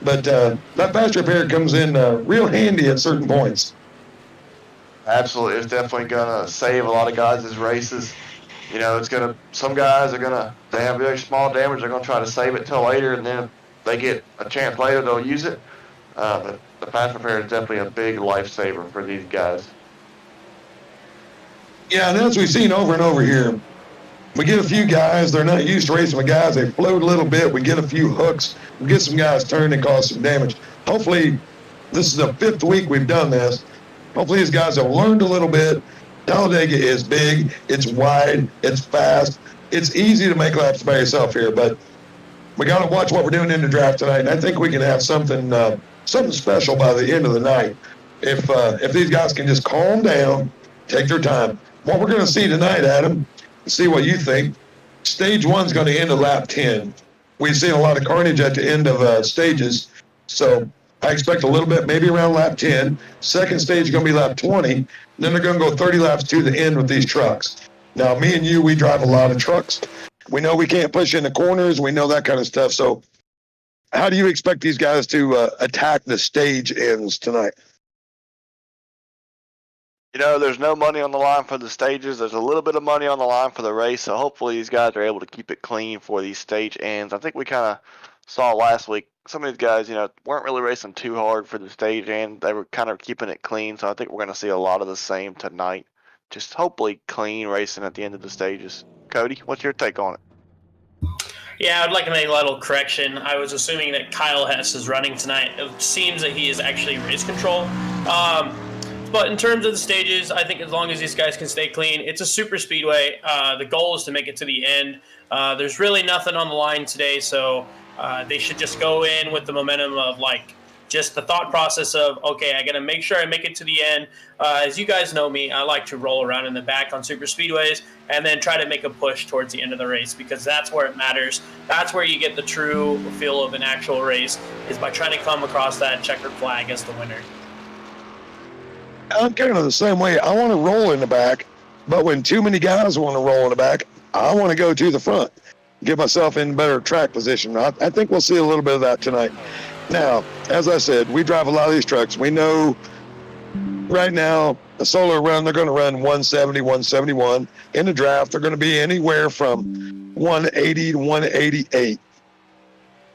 But that fast repair comes in real handy at certain points. Absolutely. It's definitely going to save a lot of guys' races. You know, some guys are going to, they have very small damage, they're going to try to save it till later, and then if they get a chance later, they'll use it. But the fast repair is definitely a big lifesaver for these guys. Yeah, and as we've seen over and over here, we get a few guys, they're not used to racing with guys, they float a little bit, we get a few hooks, we get some guys turned and cause some damage. Hopefully, this is the 5th week we've done this. Hopefully these guys have learned a little bit. Talladega is big, it's wide, it's fast. It's easy to make laps by yourself here, but we got to watch what we're doing in the draft tonight. And I think we can have something special by the end of the night if these guys can just calm down, take their time. What we're going to see tonight, Adam, see what you think. Stage 1 is going to end at lap 10. We've seen a lot of carnage at the end of stages, so I expect a little bit, maybe around lap 10. Second stage is going to be lap 20. Then they're going to go 30 laps to the end with these trucks. Now, me and you, we drive a lot of trucks. We know we can't push in the corners. We know that kind of stuff. So how do you expect these guys to attack the stage ends tonight? You know, there's no money on the line for the stages. There's a little bit of money on the line for the race. So hopefully these guys are able to keep it clean for these stage ends. I think we kind of saw last week, some of these guys, weren't really racing too hard for the stage end. They were kind of keeping it clean. So I think we're going to see a lot of the same tonight. Just hopefully clean racing at the end of the stages. Cody, what's your take on it? Yeah, I'd like to make a little correction. I was assuming that Kyle Hess is running tonight. It seems that he is actually race control. But in terms of the stages, I think as long as these guys can stay clean, it's a super speedway. The goal is to make it to the end. There's really nothing on the line today, so they should just go in with the momentum of just the thought process of, okay, I got to make sure I make it to the end. As you guys know me, I like to roll around in the back on super speedways and then try to make a push towards the end of the race because that's where it matters. That's where you get the true feel of an actual race is by trying to come across that checkered flag as the winner. I'm kind of the same way. I want to roll in the back, but when too many guys want to roll in the back, I want to go to the front, get myself in better track position. I think we'll see a little bit of that tonight. Now, as I said, we drive a lot of these trucks. We know right now a solo run, they're going to run 170, 171. In the draft, they're going to be anywhere from 180 to 188.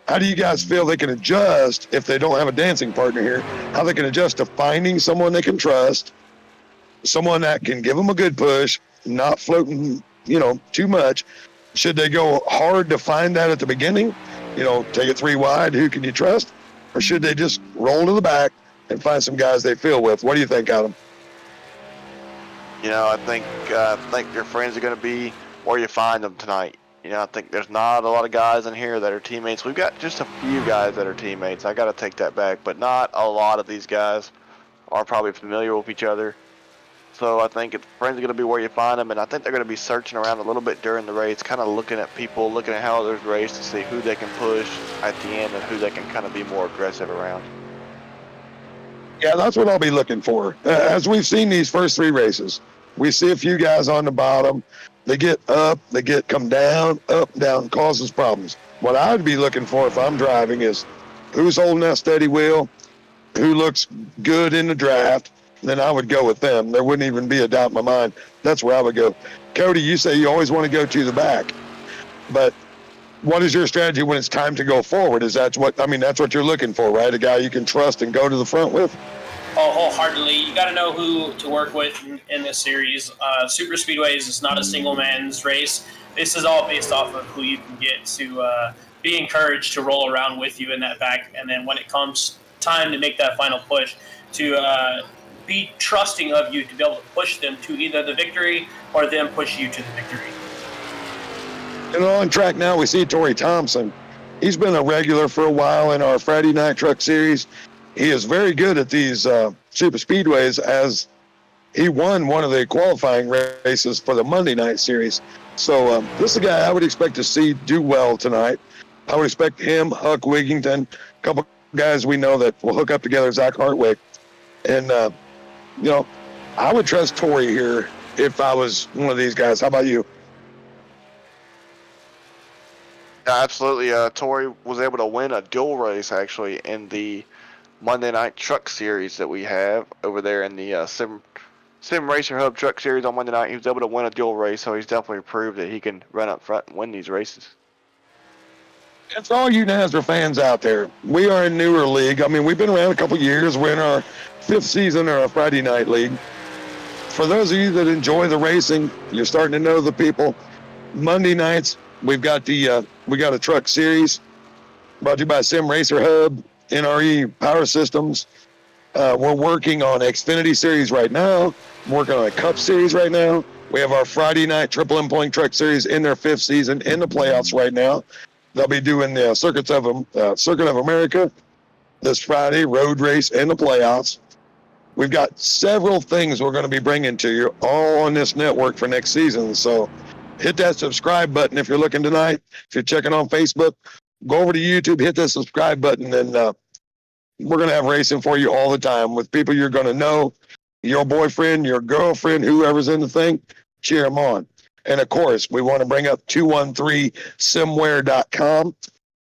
How do you guys feel they can adjust if they don't have a dancing partner here? How they can adjust to finding someone they can trust, someone that can give them a good push, not floating, too much. Should they go hard to find that at the beginning? Take it 3 wide, who can you trust? Or should they just roll to the back and find some guys they feel with? What do you think, Adam? I think your friends are going to be where you find them tonight. I think there's not a lot of guys in here that are teammates. We've got just a few guys that are teammates. I got to take that back, but not a lot of these guys are probably familiar with each other. So I think friends are going to be where you find them, and I think they're going to be searching around a little bit during the race, kind of looking at people, looking at how others race to see who they can push at the end and who they can kind of be more aggressive around. Yeah, that's what I'll be looking for. As we've seen these first 3 races, we see a few guys on the bottom. They get up, come down, up, down, causes problems. What I'd be looking for if I'm driving is who's holding that steady wheel, who looks good in the draft, then I would go with them. There wouldn't even be a doubt in my mind. That's where I would go. Cody, you say you always want to go to the back, but what is your strategy when it's time to go forward? That's what you're looking for, right? A guy you can trust and go to the front with? Oh, wholeheartedly. You got to know who to work with in this series. Super Speedways is not a single man's race. This is all based off of who you can get to be encouraged to roll around with you in that back. And then when it comes time to make that final push, to be trusting of you to be able to push them to either the victory or them push you to the victory. On track now, we see Torrey Thompson. He's been a regular for a while in our Friday Night Truck Series. He is very good at these super speedways, as he won one of the qualifying races for the Monday Night Series. So this is a guy I would expect to see do well tonight. I would expect him, Huck Wigington, a couple guys we know that will hook up together, Zach Hartwick. And, I would trust Torrey here if I was one of these guys. How about you? Absolutely. Tori was able to win a dual race actually in the Monday Night Truck Series that we have over there in the Sim Racer Hub Truck Series on Monday night. He was able to win a dual race, so he's definitely proved that he can run up front and win these races. And for all you NASRA fans out there, we are a newer league. I mean, we've been around a couple years. We're in our 5th season of our Friday night league. For those of you that enjoy the racing, you're starting to know the people. Monday nights, we've got a truck series brought to you by Sim Racer Hub, NRE Power Systems. We're working on Xfinity Series right now. I'm working on a Cup Series right now. We have our Friday night Triple M Point Truck Series in their 5th season in the playoffs right now. They'll be doing the Circuit of America this Friday, road race, and the playoffs. We've got several things we're going to be bringing to you all on this network for next season. So hit that subscribe button if you're looking tonight. If you're checking on Facebook, go over to YouTube, hit that subscribe button, and we're going to have racing for you all the time with people you're going to know, your boyfriend, your girlfriend, whoever's in the thing, cheer them on. And, of course, we want to bring up 213simware.com.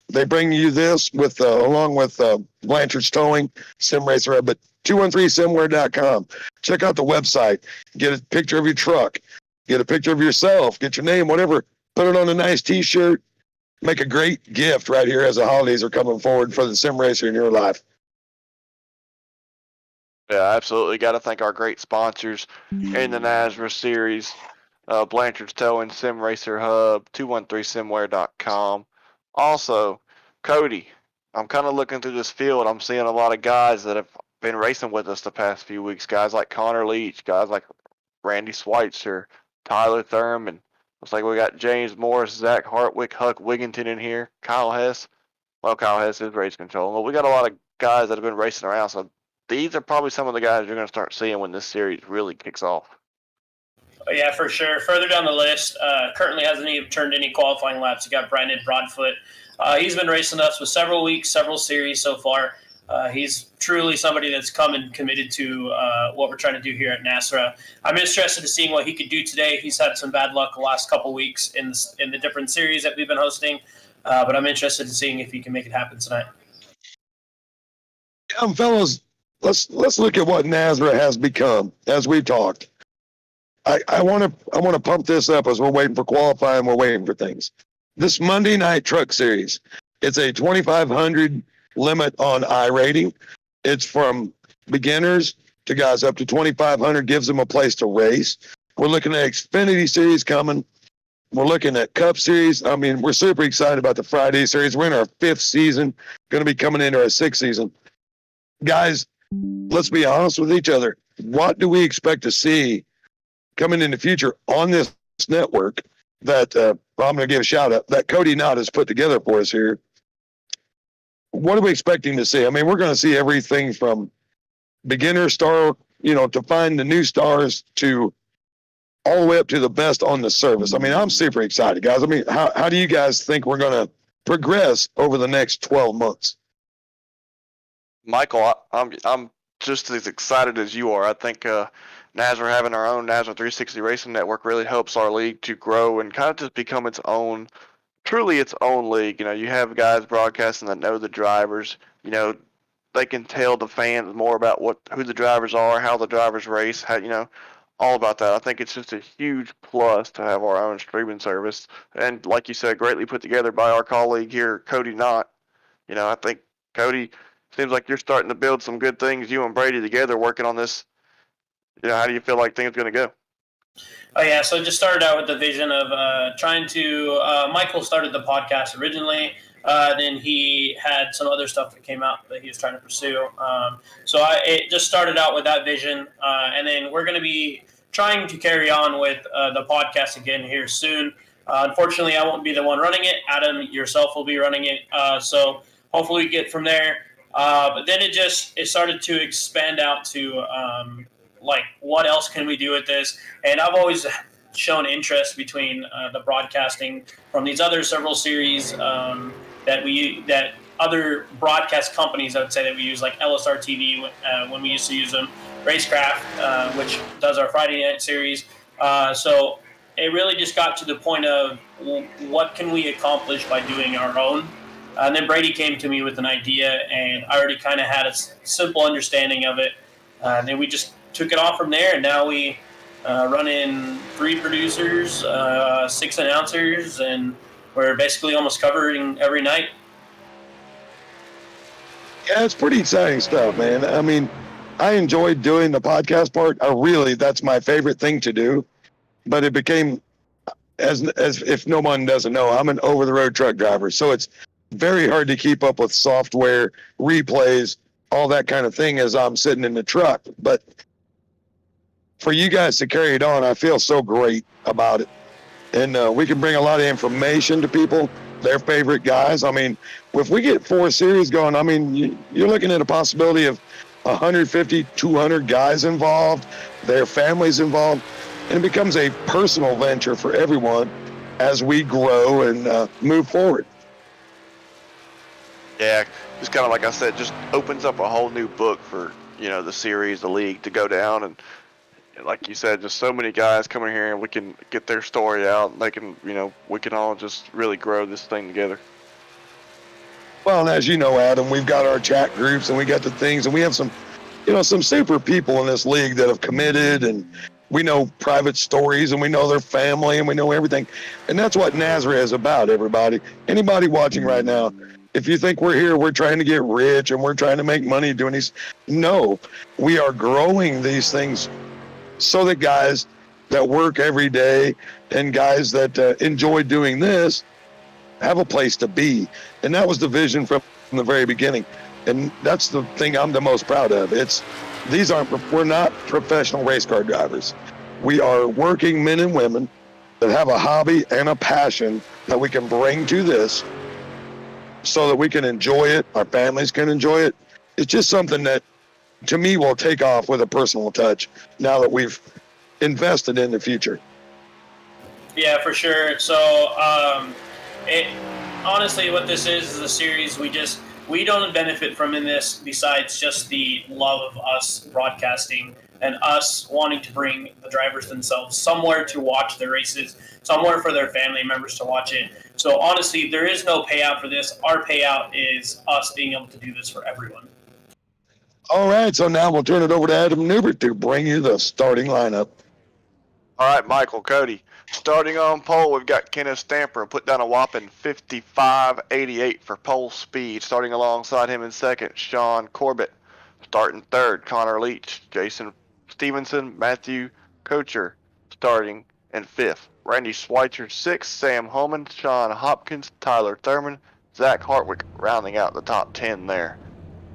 They bring you this with along with Blanchard's Towing, Sim Racer, but 213simware.com. Check out the website. Get a picture of your truck. Get a picture of yourself. Get your name, whatever. Put it on a nice T-shirt. Make a great gift right here as the holidays are coming forward for the Sim Racer in your life. Yeah, absolutely. Got to thank our great sponsors in the NASRA series. Blanchard's Towing, Sim Racer Hub, 213simware.com. Also, Cody, I'm kind of looking through this field. I'm seeing a lot of guys that have been racing with us the past few weeks. Guys like Connor Leach, guys like Randy Schweitzer, Tyler Thurman. Looks like we got James Morris, Zach Hartwick, Huck Wigginton in here, Kyle Hess. Well, Kyle Hess is race control. Well, we got a lot of guys that have been racing around, so these are probably some of the guys you're going to start seeing when this series really kicks off. Yeah, for sure. Further down the list, currently hasn't even turned any qualifying laps. You got Brandon Broadfoot. He's been racing us with several weeks, several series so far. He's truly somebody that's come and committed to what we're trying to do here at NASRA. I'm interested in seeing what he could do today. He's had some bad luck the last couple weeks in the different series that we've been hosting, but I'm interested in seeing if he can make it happen tonight. Fellas, let's look at what NASRA has become as we talked. I want to pump this up as we're waiting for qualifying. We're waiting for things. This Monday night truck series, it's a 2,500 limit on I rating. It's from beginners to guys up to 2,500. Gives them a place to race. We're looking at Xfinity series coming. We're looking at Cup series. I mean, we're super excited about the Friday series. We're in our 5th season, going to be coming into our 6th season. Guys, let's be honest with each other. What do we expect to see coming in the future on this network that I'm going to give a shout out that Cody Knott has put together for us here? What are we expecting to see? I mean, we're going to see everything from beginner star, to find the new stars to all the way up to the best on the service. I mean, I'm super excited, guys. I mean, how do you guys think we're going to progress over the next 12 months? Michael, I'm just as excited as you are. I think NASRA having our own NASRA 360 Racing Network really helps our league to grow and kind of just become its own, truly its own league. You have guys broadcasting that know the drivers. They can tell the fans more about who the drivers are, how the drivers race, how all about that. I think it's just a huge plus to have our own streaming service. And like you said, greatly put together by our colleague here, Cody Knott. I think, Cody, seems like you're starting to build some good things, you and Brady together working on this. How do you feel like things are going to go? Oh, yeah, so just started out with the vision of trying to Michael started the podcast originally. Then he had some other stuff that came out that he was trying to pursue. It just started out with that vision. And then we're going to be trying to carry on with the podcast again here soon. Unfortunately, I won't be the one running it. Adam, yourself will be running it. So hopefully we get from there. But then it started to expand out to what else can we do with this? And I've always shown interest between the broadcasting from these other several series that other broadcast companies, I would say, that we use, like LSR TV when we used to use them, Racecraft, which does our Friday night series. So it really just got to the point of, well, what can we accomplish by doing our own? And then Brady came to me with an idea, and I already kind of had a simple understanding of it. And then we just took it off from there, and now we run in 3 producers, 6 announcers, and we're basically almost covering every night. Yeah, it's pretty exciting stuff, man. I mean, I enjoyed doing the podcast part. That's my favorite thing to do. But it became, as if no one doesn't know, I'm an over-the-road truck driver. So it's very hard to keep up with software, replays, all that kind of thing as I'm sitting in the truck. But for you guys to carry it on, I feel so great about it. And we can bring a lot of information to people, their favorite guys. I mean, if we get 4 series going, I mean, you're looking at a possibility of 150, 200 guys involved, their families involved, and it becomes a personal venture for everyone as we grow and move forward. Yeah, just kind of like I said, just opens up a whole new book for, the series, the league to go down. And like you said, just so many guys coming here and we can get their story out. And they can, we can all just really grow this thing together. Well, and as you know, Adam, we've got our chat groups and we got the things, and we have some, some super people in this league that have committed, and we know private stories, and we know their family, and we know everything. And that's what Nazareth is about, everybody. Anybody watching right now, if you think we're here, we're trying to get rich and we're trying to make money doing these. No, we are growing these things so that guys that work every day and guys that enjoy doing this have a place to be. And that was the vision from the very beginning. And that's the thing I'm the most proud of. We're not professional race car drivers. We are working men and women that have a hobby and a passion that we can bring to this so that we can enjoy it, our families can enjoy it. It's just something that, to me, will take off with a personal touch now that we've invested in the future. Yeah, for sure. So, honestly, what this is a series we don't benefit from in this besides just the love of us broadcasting and us wanting to bring the drivers themselves somewhere to watch the races, somewhere for their family members to watch it. So honestly, there is no payout for this. Our payout is us being able to do this for everyone. All right, so now we'll turn it over to Adam Newbert to bring you the starting lineup. All right, Michael, Cody. Starting on pole, we've got Kenneth Stamper, put down a whopping 55.88 for pole speed. Starting alongside him in second, Sean Corbett. Starting third, Connor Leach, Jason Stevenson, Matthew Kocher. Starting in fifth, Randy Schweitzer sixth, Sam Holman, Sean Hopkins, Tyler Thurman, Zach Hartwick rounding out the top 10 there.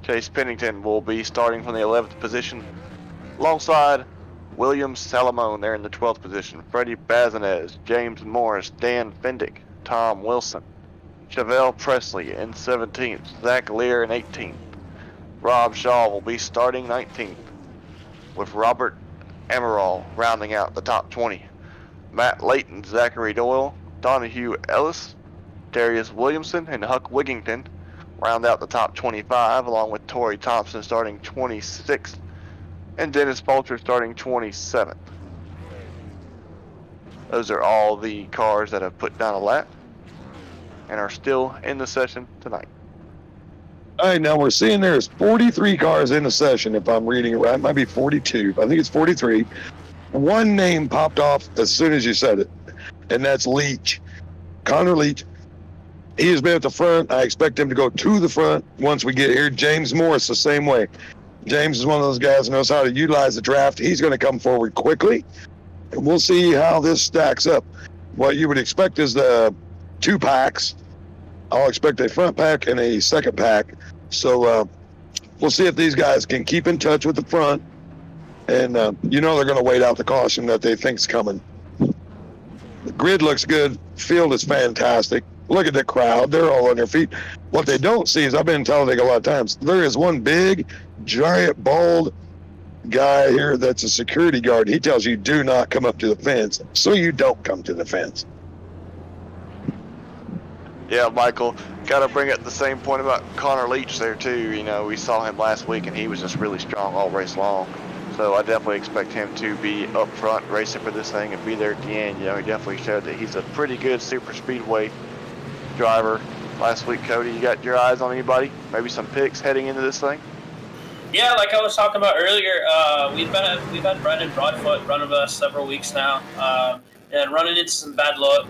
Chase Pennington will be starting from the 11th position alongside William Salamone there in the 12th position. Freddie Bazinez, James Morris, Dan Fendick, Tom Wilson, Chevelle Presley in 17th, Zach Lear in 18th. Rob Shaw will be starting 19th, with Robert Amaral rounding out the top 20. Matt Layton, Zachary Doyle, Donahue Ellis, Darius Williamson, and Huck Wigington round out the top 25, along with Torrey Thompson starting 26th, and Dennis Poulter starting 27th. Those are all the cars that have put down a lap and are still in the session tonight. All right, now we're seeing there's 43 cars in the session, if I'm reading it right. It might be 42. I think it's 43. One name popped off as soon as you said it, and that's Leach. Connor Leach. He has been at the front. I expect him to go to the front once we get here. James Morris, the same way. James is one of those guys who knows how to utilize the draft. He's going to come forward quickly, and we'll see how this stacks up. What you would expect is the 2 packs. I'll expect a front pack and a second pack. So we'll see if these guys can keep in touch with the front. And they're going to wait out the caution that they think's coming. The grid looks good. Field is fantastic. Look at the crowd. They're all on their feet. What they don't see is, I've been in Talladega a lot of times, there is one big, giant, bald guy here that's a security guard. He tells you, do not come up to the fence. So you don't come to the fence. Yeah, Michael, got to bring up the same point about Connor Leach there, too. We saw him last week, and he was just really strong all race long. So I definitely expect him to be up front racing for this thing and be there at the end. You know, he definitely showed that he's a pretty good super speedway driver last week. Cody, you got your eyes on anybody? Maybe some picks heading into this thing? Yeah, like I was talking about earlier, we've had Brendan Broadfoot running with us several weeks now, and running into some bad luck.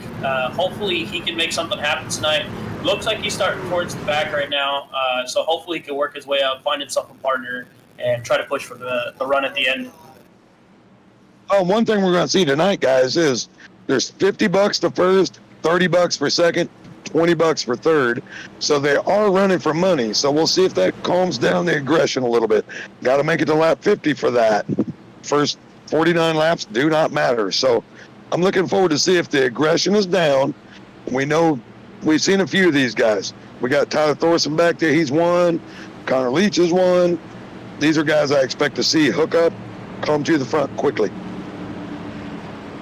Hopefully he can make something happen tonight. Looks like he's starting towards the back right now, so hopefully he can work his way up, find himself a partner, and try to push for the run at the end. One thing we're going to see tonight, guys, is there's $50 to first, $30 for second, $20 for third. So they are running for money. So we'll see if that calms down the aggression a little bit. Got to make it to lap 50 for that. First 49 laps do not matter. So I'm looking forward to see if the aggression is down. We know we've seen a few of these guys. We got Tyler Thorson back there. He's won. Connor Leach has won. These are guys I expect to see hook up, come to the front quickly.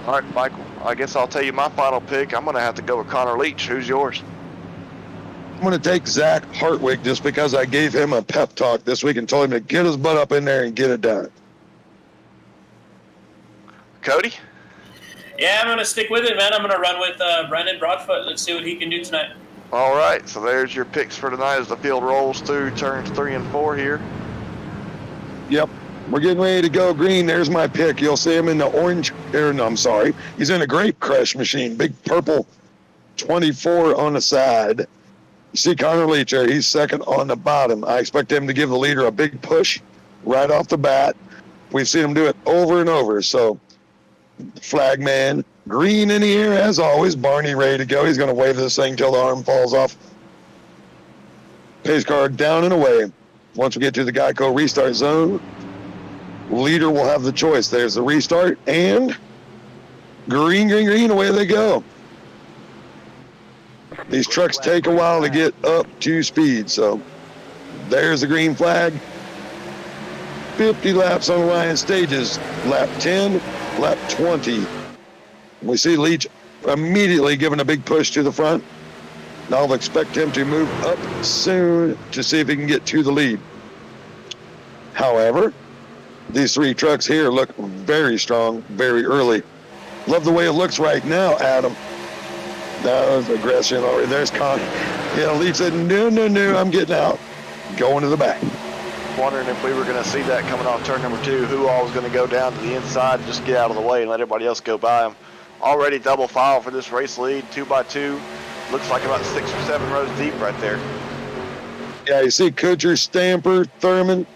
All right, Michael, I guess I'll tell you my final pick. I'm going to have to go with Connor Leach. Who's yours? I'm going to take Zach Hartwig just because I gave him a pep talk this week and told him to get his butt up in there and get it done. Cody? Yeah, I'm going to stick with it, man. I'm going to run with Brendan Broadfoot. Let's see what he can do tonight. All right, so there's your picks for tonight as the field rolls through turns 3 and 4 here. Yep. We're getting ready to go green. There's my pick. You'll see him in the orange. No, I'm sorry. He's in a grape crush machine. Big purple 24 on the side. You see Connor Leach there. He's second on the bottom. I expect him to give the leader a big push right off the bat. We've seen him do it over and over. So, flag man, green in the air as always. Barney ready to go. He's going to wave this thing till the arm falls off. Pace car down and away. Once we get to the Geico restart zone, leader will have the choice. There's the restart, and green, green, green, away they go. These trucks take a while to get up to speed, so there's the green flag. 50 laps on the line stages. Lap 10, lap 20. We see Leach immediately giving a big push to the front. Now I'll expect him to move up soon to see if he can get to the lead. However, these three trucks here look very strong, very early. Love the way it looks right now, Adam. There's aggression already. There's Con. Yeah, Leach said, no, I'm getting out. Going to the back. Wondering if we were going to see that coming off turn number 2, who all was going to go down to the inside and just get out of the way and let everybody else go by him. Already double file for this race lead, 2x2. Looks like about 6 or 7 rows deep right there. Yeah, you see Kutcher, Stamper, Thurman,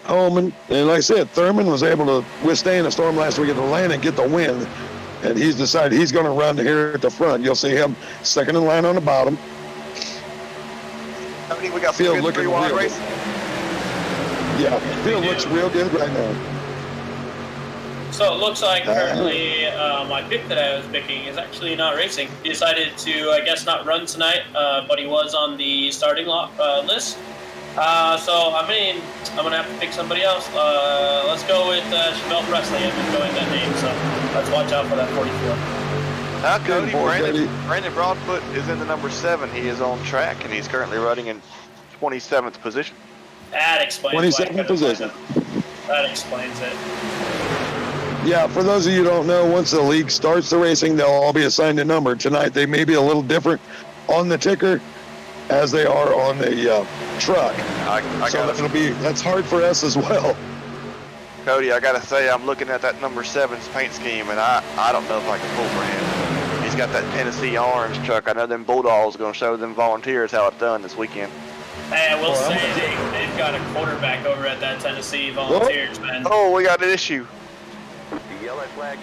Holman. And like I said, Thurman was able to withstand a storm last week at Atlanta and get the win. And he's decided he's going to run here at the front. You'll see him second in line on the bottom. I think we got Field some good looking three-wide real racing. Yeah, field looks real good right now. So it looks like currently my pick that I was picking is actually not racing. He decided to, I guess, not run tonight, but he was on the starting list. So, I mean, I'm going to have to pick somebody else. Let's go with Chevelle Presley. I've been going that name, so let's watch out for that 44. Now, Cody, Brandon Broadfoot is in the number 7. He is on track, and he's currently running in 27th position. That explains 27th position. That explains it. Yeah, for those of you who don't know, once the league starts the racing, they'll all be assigned a number. Tonight, they may be a little different on the ticker as they are on the truck. That's hard for us as well. Cody, I gotta say, I'm looking at that number 7's paint scheme, and I don't know if I can pull for him. He's got that Tennessee orange truck. I know them Bulldogs going to show them volunteers how it's done this weekend. Hey, I will say they've got a quarterback over at that Tennessee Volunteers, man. Oh, we got an issue.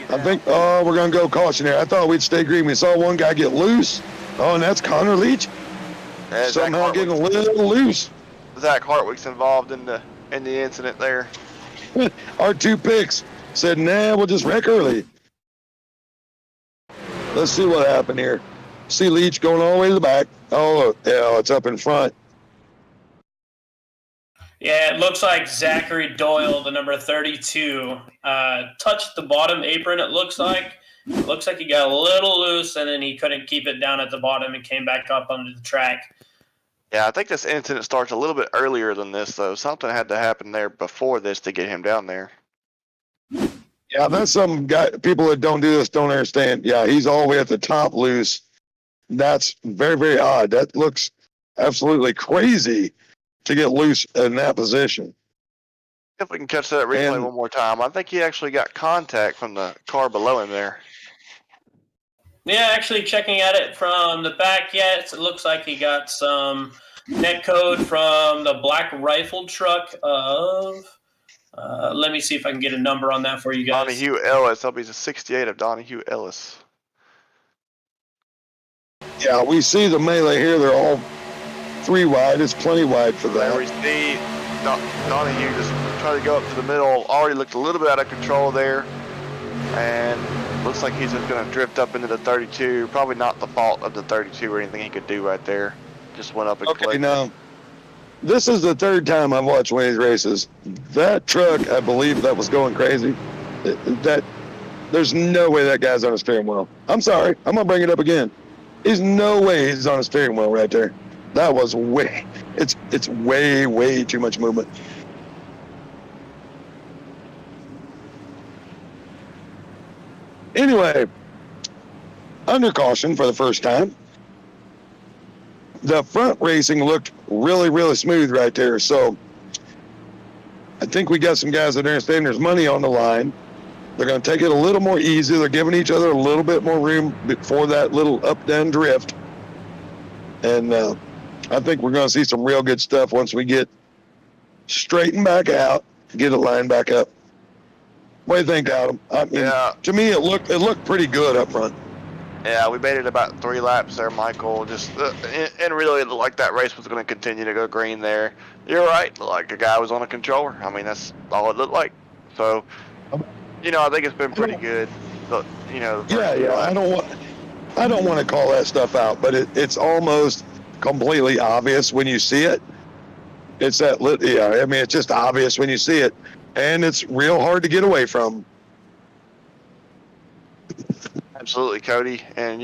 I think, we're going to go cautionary. I thought we'd stay green. We saw one guy get loose. Oh, and that's Connor Leach. Somehow getting a little loose. Zach Hartwig's involved in the incident there. Our 2 picks said, nah, we'll just wreck early. Let's see what happened here. See Leach going all the way to the back. Oh, yeah, it's up in front. Yeah, it looks like Zachary Doyle, the number 32, touched the bottom apron, it looks like. It looks like he got a little loose, and then he couldn't keep it down at the bottom and came back up onto the track. Yeah, I think this incident starts a little bit earlier than this, though. Something had to happen there before this to get him down there. Yeah, that's some guy. People that don't do this don't understand. Yeah, he's all the way at the top loose. That's very, very odd. That looks absolutely crazy to get loose in that position. If we can catch that replay one more time, I think he actually got contact from the car below him there. Yeah, actually checking at it from the back, yes, it looks like he got some net code from the black rifle truck of. Let me see if I can get a number on that for you guys. Donahue Ellis. That'll be the 68 of Donahue Ellis. Yeah, we see the melee here. They're all 3 wide. It's plenty wide for that. There we see Donahue just try to go up to the middle. Already looked a little bit out of control there. And looks like he's just going to drift up into the 32. Probably not the fault of the 32 or anything he could do right there. Just went up and Okay, clicked. now, this is the 3rd time I've watched one of these races. That truck, I believe, that was going crazy. There's no way that guy's on a steering wheel. I'm sorry. I'm going to bring it up again. There's no way he's on a steering wheel right there. That was it's way, way too much movement. Anyway, under caution for the first time. The front racing looked really, really smooth right there. So I think we got some guys that understand there's money on the line. They're going to take it a little more easy. They're giving each other a little bit more room before that little up-down drift. And I think we're going to see some real good stuff once we get straightened back out, get it lined back up. What do you think, Adam? I mean, Yeah. To me, it looked pretty good up front. Yeah, we made it about 3 laps there, Michael. Just and really, it looked like that race was going to continue to go green there. You're right. Like the guy was on a controller. I mean, that's all it looked like. So, I think it's been pretty good. But, Yeah. I don't want to call that stuff out, but it's almost completely obvious when you see it. It's that I mean, it's just obvious when you see it, and it's real hard to get away from. Absolutely, Cody. And,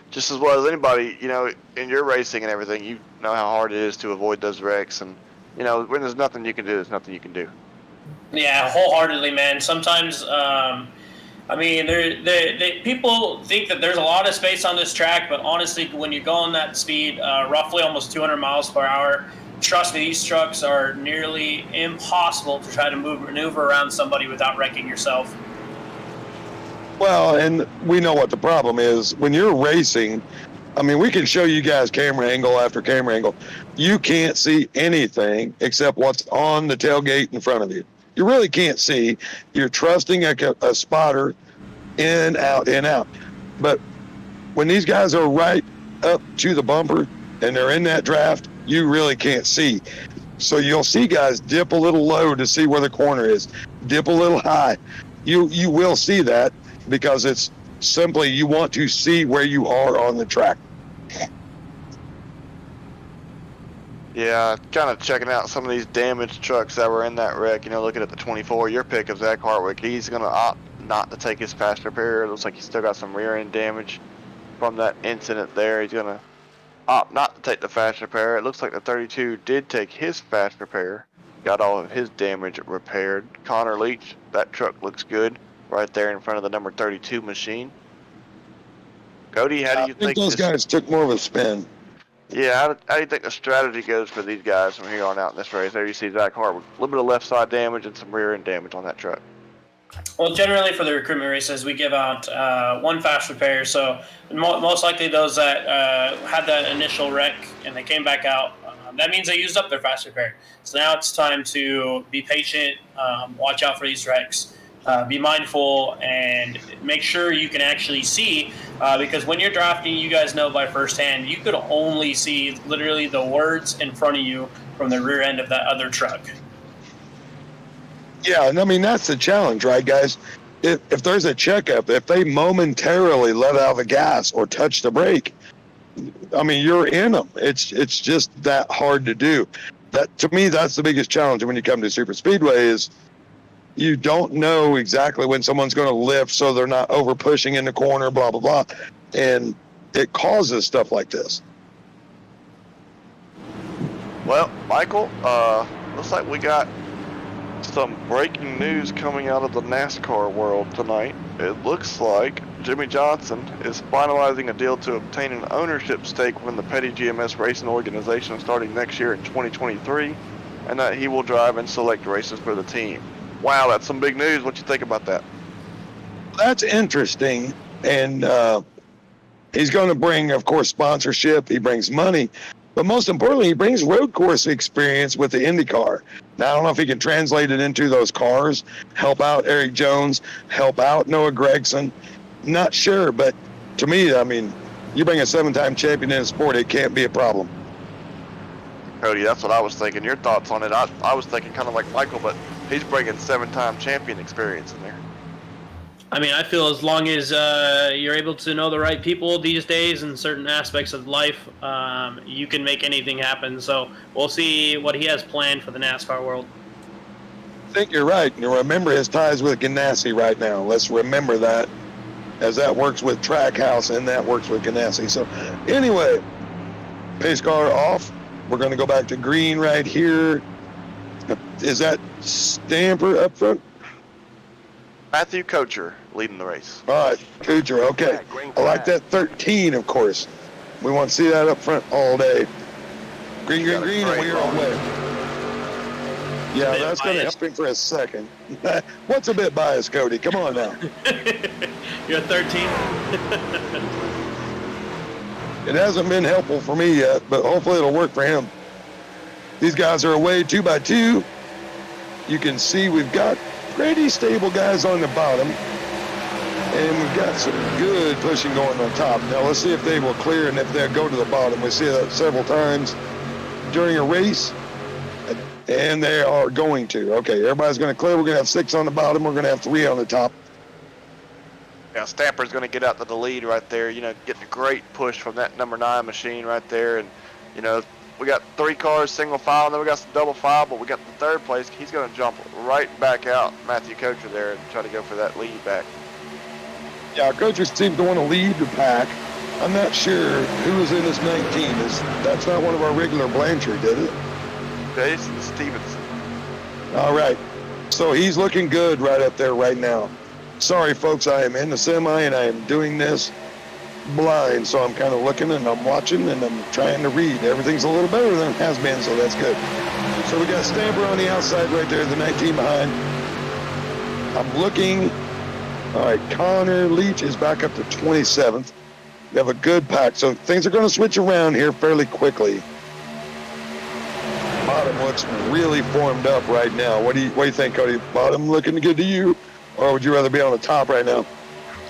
just as well as anybody, in your racing and everything, you know how hard it is to avoid those wrecks. And, when there's nothing you can do, there's nothing you can do. Yeah, wholeheartedly, man. Sometimes, people think that there's a lot of space on this track, but honestly, when you go on that speed, roughly almost 200 miles per hour, trust me, these trucks are nearly impossible to try to maneuver around somebody without wrecking yourself. Well, and we know what the problem is. When you're racing, I mean, we can show you guys camera angle after camera angle. You can't see anything except what's on the tailgate in front of you. You really can't see. You're trusting a spotter in, out, in, out. But when these guys are right up to the bumper and they're in that draft, you really can't see. So you'll see guys dip a little low to see where the corner is, dip a little high. You will see that because it's simply you want to see where you are on the track. Yeah, kind of checking out some of these damaged trucks that were in that wreck. Looking at the 24, your pick of Zach Hartwick. He's going to opt not to take his fast repair. It looks like he's still got some rear end damage from that incident there. He's going to opt not to take the fast repair. It looks like the 32 did take his fast repair, got all of his damage repaired. Connor Leach, that truck looks good right there in front of the number 32 machine. Cody, how do you think those guys took more of a spin? Yeah, how do you think the strategy goes for these guys from here on out in this race? There you see Zach Hartwick, a little bit of left side damage and some rear end damage on that truck. Well, generally for the recruitment races, we give out 1 fast repair. So most likely those that had that initial wreck and they came back out, that means they used up their fast repair. So now it's time to be patient, watch out for these wrecks. Be mindful and make sure you can actually see because when you're drafting, you guys know by firsthand, you could only see literally the words in front of you from the rear end of that other truck. Yeah, and I mean, that's the challenge, right, guys? If there's a checkup, if they momentarily let out the gas or touch the brake, I mean, you're in them. It's just that hard to do. That, to me, that's the biggest challenge when you come to super speedway is you don't know exactly when someone's going to lift so they're not over pushing in the corner, blah, blah, blah. And it causes stuff like this. Well, Michael, looks like we got Some breaking news coming out of the NASCAR world tonight. It looks like Jimmy Johnson is finalizing a deal to obtain an ownership stake within the Petty GMS Racing organization starting next year in 2023, and that he will drive and select races for the team. Wow, that's some big news. What you think about that? That's interesting. And he's going to bring, of course, sponsorship. He brings money. But most importantly, he brings road course experience with the IndyCar. Now, I don't know if he can translate it into those cars, help out Eric Jones, help out Noah Gragson. Not sure, but to me, I mean, you bring a 7-time champion in a sport, it can't be a problem. Cody, that's what I was thinking. Your thoughts on it? I was thinking kind of like Michael, but he's bringing 7-time champion experience in there. I mean, I feel as long as you're able to know the right people these days in certain aspects of life, you can make anything happen. So we'll see what he has planned for the NASCAR world. I think you're right. You remember his ties with Ganassi right now. Let's remember that, as that works with Trackhouse and that works with Ganassi. So anyway, pace car off. We're going to go back to green right here. Is that Stamper up front? Matthew Kocher leading the race. All right, Kucher, okay. I like that 13, of course. We want to see that up front all day. Green, green, green, and we are away. Yeah, that's going to help him for a second. What's a bit biased, Cody? Come on now. You're 13? It hasn't been helpful for me yet, but hopefully it'll work for him. These guys are away 2 by 2. You can see we've got pretty stable guys on the bottom, and we've got some good pushing going on top. Now let's see if they will clear and if they'll go to the bottom. We see that several times during a race, and they are going to. Okay, everybody's going to clear. We're going to have 6 on the bottom. We're going to have 3 on the top. Yeah, Stamper's going to get out to the lead right there. You know, getting a great push from that number 9 machine right there, and you know, we got 3 cars single file, and then we got some double file, but we got the 3rd place. He's going to jump right back out, Matthew Kocher there, and try to go for that lead back. Yeah, Kocher seems to want to lead the pack. I'm not sure who is in this 19. That's not one of our regular Blanchard, did it? Jason Stevenson. All right. So he's looking good right up there right now. Sorry, folks, I am in the semi, and I am doing this blind, so I'm kind of looking and I'm watching and I'm trying to read. Everything's a little better than it has been, so that's good. So we got Stamper on the outside right there, the 19 behind. I'm looking. All right, Connor Leach is back up to 27th. We have a good pack, so things are going to switch around here fairly quickly. Bottom looks really formed up right now. What do you think, Cody? Bottom looking good to you, or would you rather be on the top right now?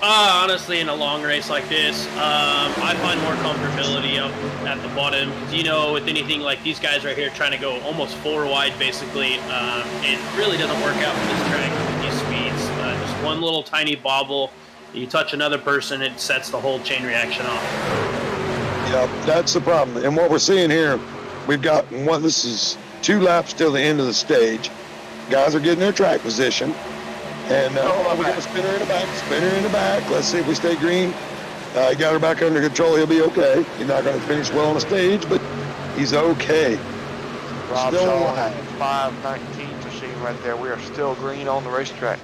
Honestly, in a long race like this, I find more comfortability up at the bottom. Because, you know, with anything like these guys right here trying to go almost 4 wide, basically, it really doesn't work out for this track with these speeds. Just one little tiny bobble, you touch another person, it sets the whole chain reaction off. Yeah, that's the problem. And what we're seeing here, we've got this is 2 laps till the end of the stage. Guys are getting their track position. And we got a spinner in the back. Let's see if we stay green. He got her back under control. He'll be okay. He's not going to finish well on the stage, but he's okay. Rob Still Shaw, alive. 519 machine right there. We are still green on the racetrack.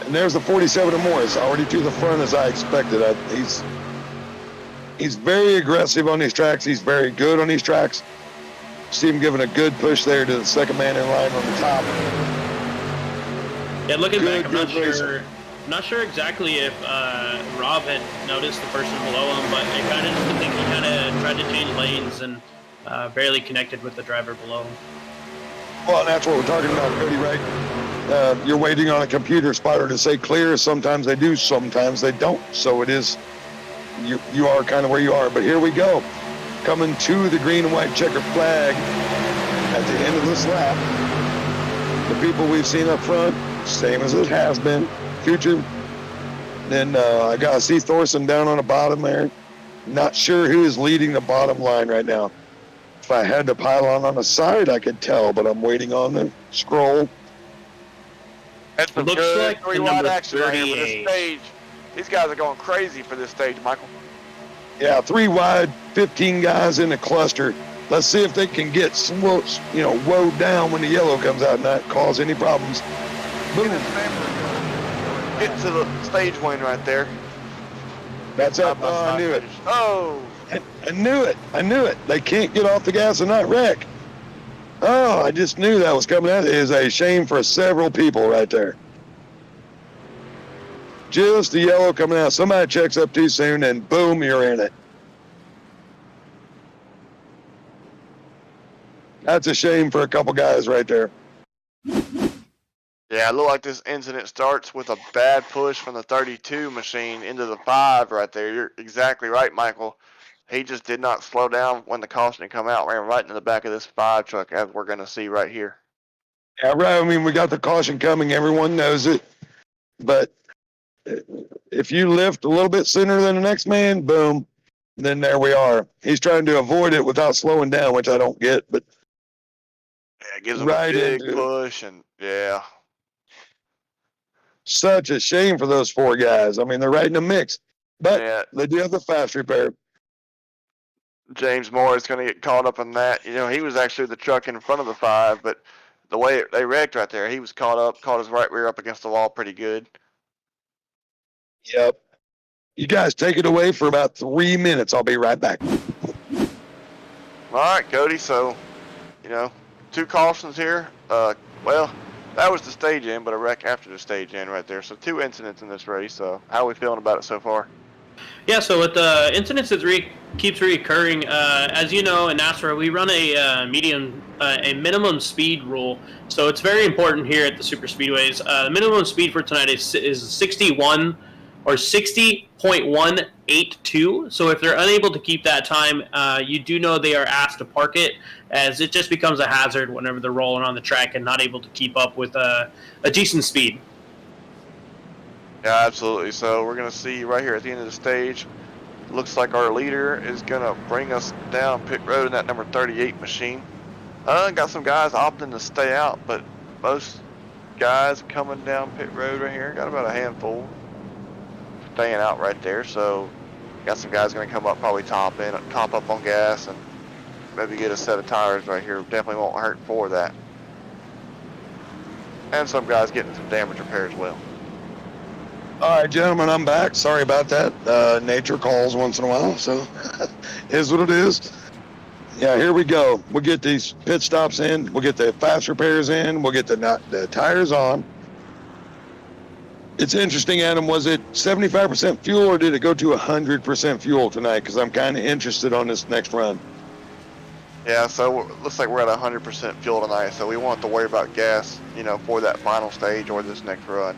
And there's the 47 of Morris, already to the front as I expected. He's very aggressive on these tracks. He's very good on these tracks. See him giving a good push there to the second man in line on the top. Yeah, looking back, I'm not sure exactly if Rob had noticed the person below him, but it kind of just think he kind of tried to change lanes and barely connected with the driver below him. Well, that's what we're talking about, Cody, right? You're waiting on a computer spotter to say clear. Sometimes they do, sometimes they don't. So it is, you are kind of where you are. But here we go. Coming to the green and white checkered flag at the end of this lap. The people we've seen up front, same as it has been. Future. Then I got to see Thorson down on the bottom there. Not sure who is leading the bottom line right now. If I had the pylon on the side, I could tell, but I'm waiting on the scroll. That's some Looks good like the 3 wide number action right here for this 38. stage. These guys are going crazy for this stage, Michael. Yeah, 3 wide, 15 guys in the cluster. Let's see if they can get woed down when the yellow comes out and not cause any problems. Boom. Get to the stage win right there. That's it. Oh, I knew it. Oh. I knew it. I knew it. They can't get off the gas and not wreck. Oh, I just knew that was coming out. It is a shame for several people right there. Just the yellow coming out. Somebody checks up too soon and boom, you're in it. That's a shame for a couple guys right there. Yeah, it looked like this incident starts with a bad push from the 32 machine into the 5 right there. You're exactly right, Michael. He just did not slow down when the caution had come out, ran right into the back of this 5 truck, as we're going to see right here. Yeah, right. I mean, we got the caution coming. Everyone knows it. But if you lift a little bit sooner than the next man, boom, then there we are. He's trying to avoid it without slowing down, which I don't get. But yeah, it gives him right a big push, and yeah. Such a shame for those 4 guys. I mean, they're right in the mix. But yeah. They do have the fast repair. James Moore is going to get caught up in that. You know, he was actually the truck in front of the 5, but the way they wrecked right there, he was caught his right rear up against the wall pretty good. Yep. You guys take it away for about 3 minutes. I'll be right back. All right, Cody. So, 2 cautions here. Well, that was the stage end, but a wreck after the stage end right there. So 2 incidents in this race. How are we feeling about it so far? Yeah, so with the incidents that keeps reoccurring, as you know, in NASCAR, we run a minimum speed rule. So it's very important here at the super speedways. The minimum speed for tonight is 61 or 60.182. So if they're unable to keep that time, you do know they are asked to park it, as it just becomes a hazard whenever they're rolling on the track and not able to keep up with a decent speed. Yeah, absolutely. So we're going to see right here at the end of the stage, looks like our leader is going to bring us down pit road in that number 38 machine. Got some guys opting to stay out, but most guys coming down pit road right here, got about a handful staying out right there. So got some guys going to come up, probably top up on gas, and maybe get a set of tires right here. Definitely won't hurt for that. And some guys getting some damage repair as well. All right, gentlemen, I'm back. Sorry about that. Nature calls once in a while, so is what it is. Yeah, here we go. We'll get these pit stops in. We'll get the fast repairs in. We'll get the tires on. It's interesting, Adam. Was it 75% fuel, or did it go to 100% fuel tonight? Because I'm kind of interested on this next run. Yeah, so it looks like we're at 100% fuel tonight, so we won't have to worry about gas, for that final stage or this next run.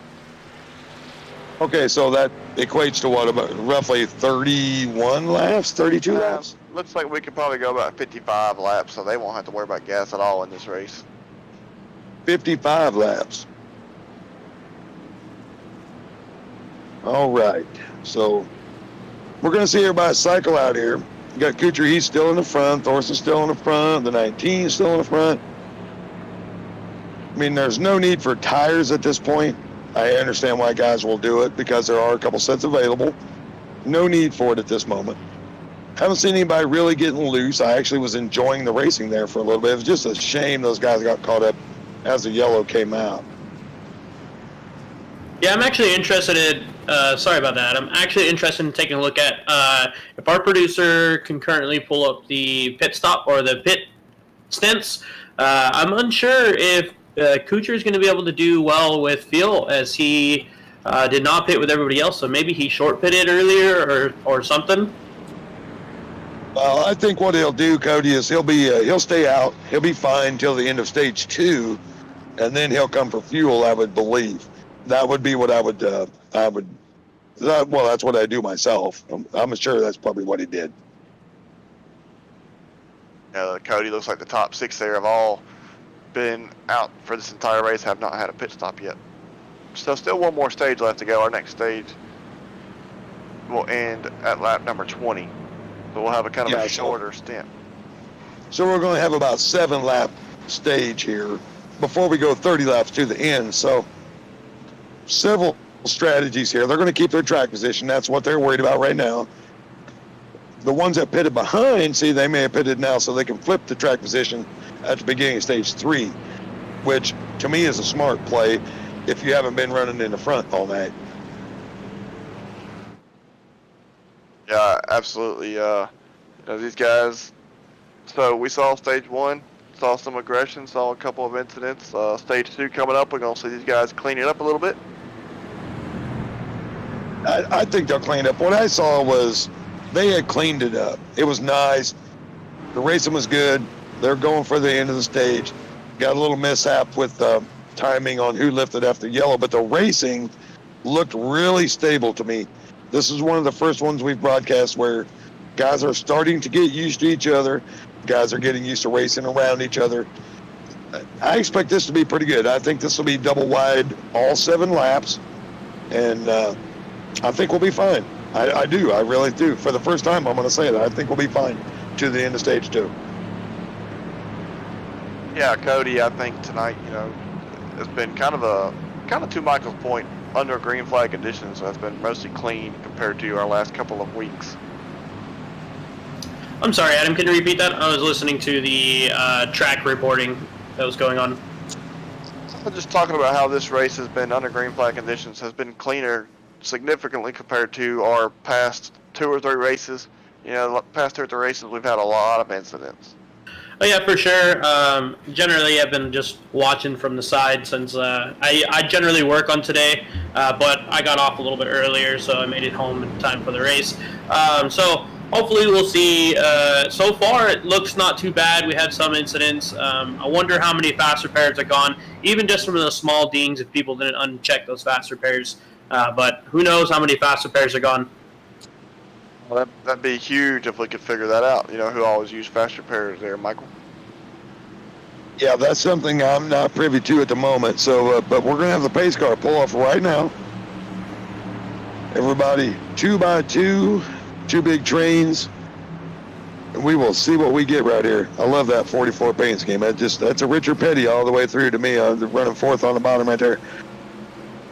Okay, so that equates to what, about roughly 31 laps, 32 laps? Looks like we could probably go about 55 laps, so they won't have to worry about gas at all in this race. 55 laps. All right, so we're going to see everybody cycle out here. You got Kuchar, he's still in the front. Thorson's still in the front. The 19 is still in the front. I mean, there's no need for tires at this point. I understand why guys will do it because there are a couple sets available. No need for it at this moment. Haven't seen anybody really getting loose. I actually was enjoying the racing there for a little bit. It was just a shame those guys got caught up as the yellow came out. Yeah, I'm actually interested in, sorry about that. I'm actually interested in taking a look at if our producer can currently pull up the pit stop or the pit stints. I'm unsure if Kuchar is going to be able to do well with fuel, as he did not pit with everybody else, so maybe he short pitted earlier or something. Well, I think what he'll do, Cody, is he'll stay out. He'll be fine till the end of stage 2, and then he'll come for fuel, I would believe. That would be what well, that's what I do myself. I'm sure that's probably what he did. Cody, looks like the top 6 there have all been out for this entire race, have not had a pit stop yet. So still one more stage left to go. Our next stage will end at lap number 20. So we'll have a kind of a shorter stint. So we're going to have about 7-lap stage here before we go 30 laps to the end. So several strategies here. They're going to keep their track position. That's what they're worried about right now. the ones that pitted behind, see, they may have pitted now so they can flip the track position at the beginning of stage 3, which to me is a smart play if you haven't been running in the front all night. Yeah, absolutely. These guys. So we saw stage 1, saw some aggression, saw a couple of incidents. Stage 2 coming up, we're gonna see these guys clean it up a little bit. I think they'll clean it up. What I saw was they had cleaned it up. It was nice. The racing was good. They're going for the end of the stage. Got a little mishap with timing on who lifted after yellow, but the racing looked really stable to me. This is one of the first ones we've broadcast where guys are starting to get used to each other. Guys are getting used to racing around each other. I expect this to be pretty good. I think this will be double wide all 7 laps, and I think we'll be fine. I do. I really do. For the first time, I'm going to say that. I think we'll be fine to the end of stage 2. Yeah, Cody, I think tonight, it's been kind of to Michael's point, under green flag conditions, so it's been mostly clean compared to our last couple of weeks. I'm sorry, Adam, can you repeat that? I was listening to the track reporting that was going on. I'm just talking about how this race has been under green flag conditions, has been cleaner significantly compared to our past 2 or 3 races. Past 2 or 3 races, we've had a lot of incidents. Oh yeah, for sure. Generally, I've been just watching from the side since I generally work on today, but I got off a little bit earlier, so I made it home in time for the race. So hopefully we'll see. So far, it looks not too bad. We had some incidents. I wonder how many fast repairs are gone, even just from the small dings if people didn't uncheck those fast repairs. But who knows how many fast repairs are gone. Well, that'd be huge if we could figure that out. Who always use fast repairs there, Michael? Yeah, that's something I'm not privy to at the moment. So, but we're going to have the pace car pull off right now. Everybody, 2 by 2, 2 big trains. And we will see what we get right here. I love that 44 paint scheme. That's a Richard Petty all the way through to me. I'm running 4th on the bottom right there.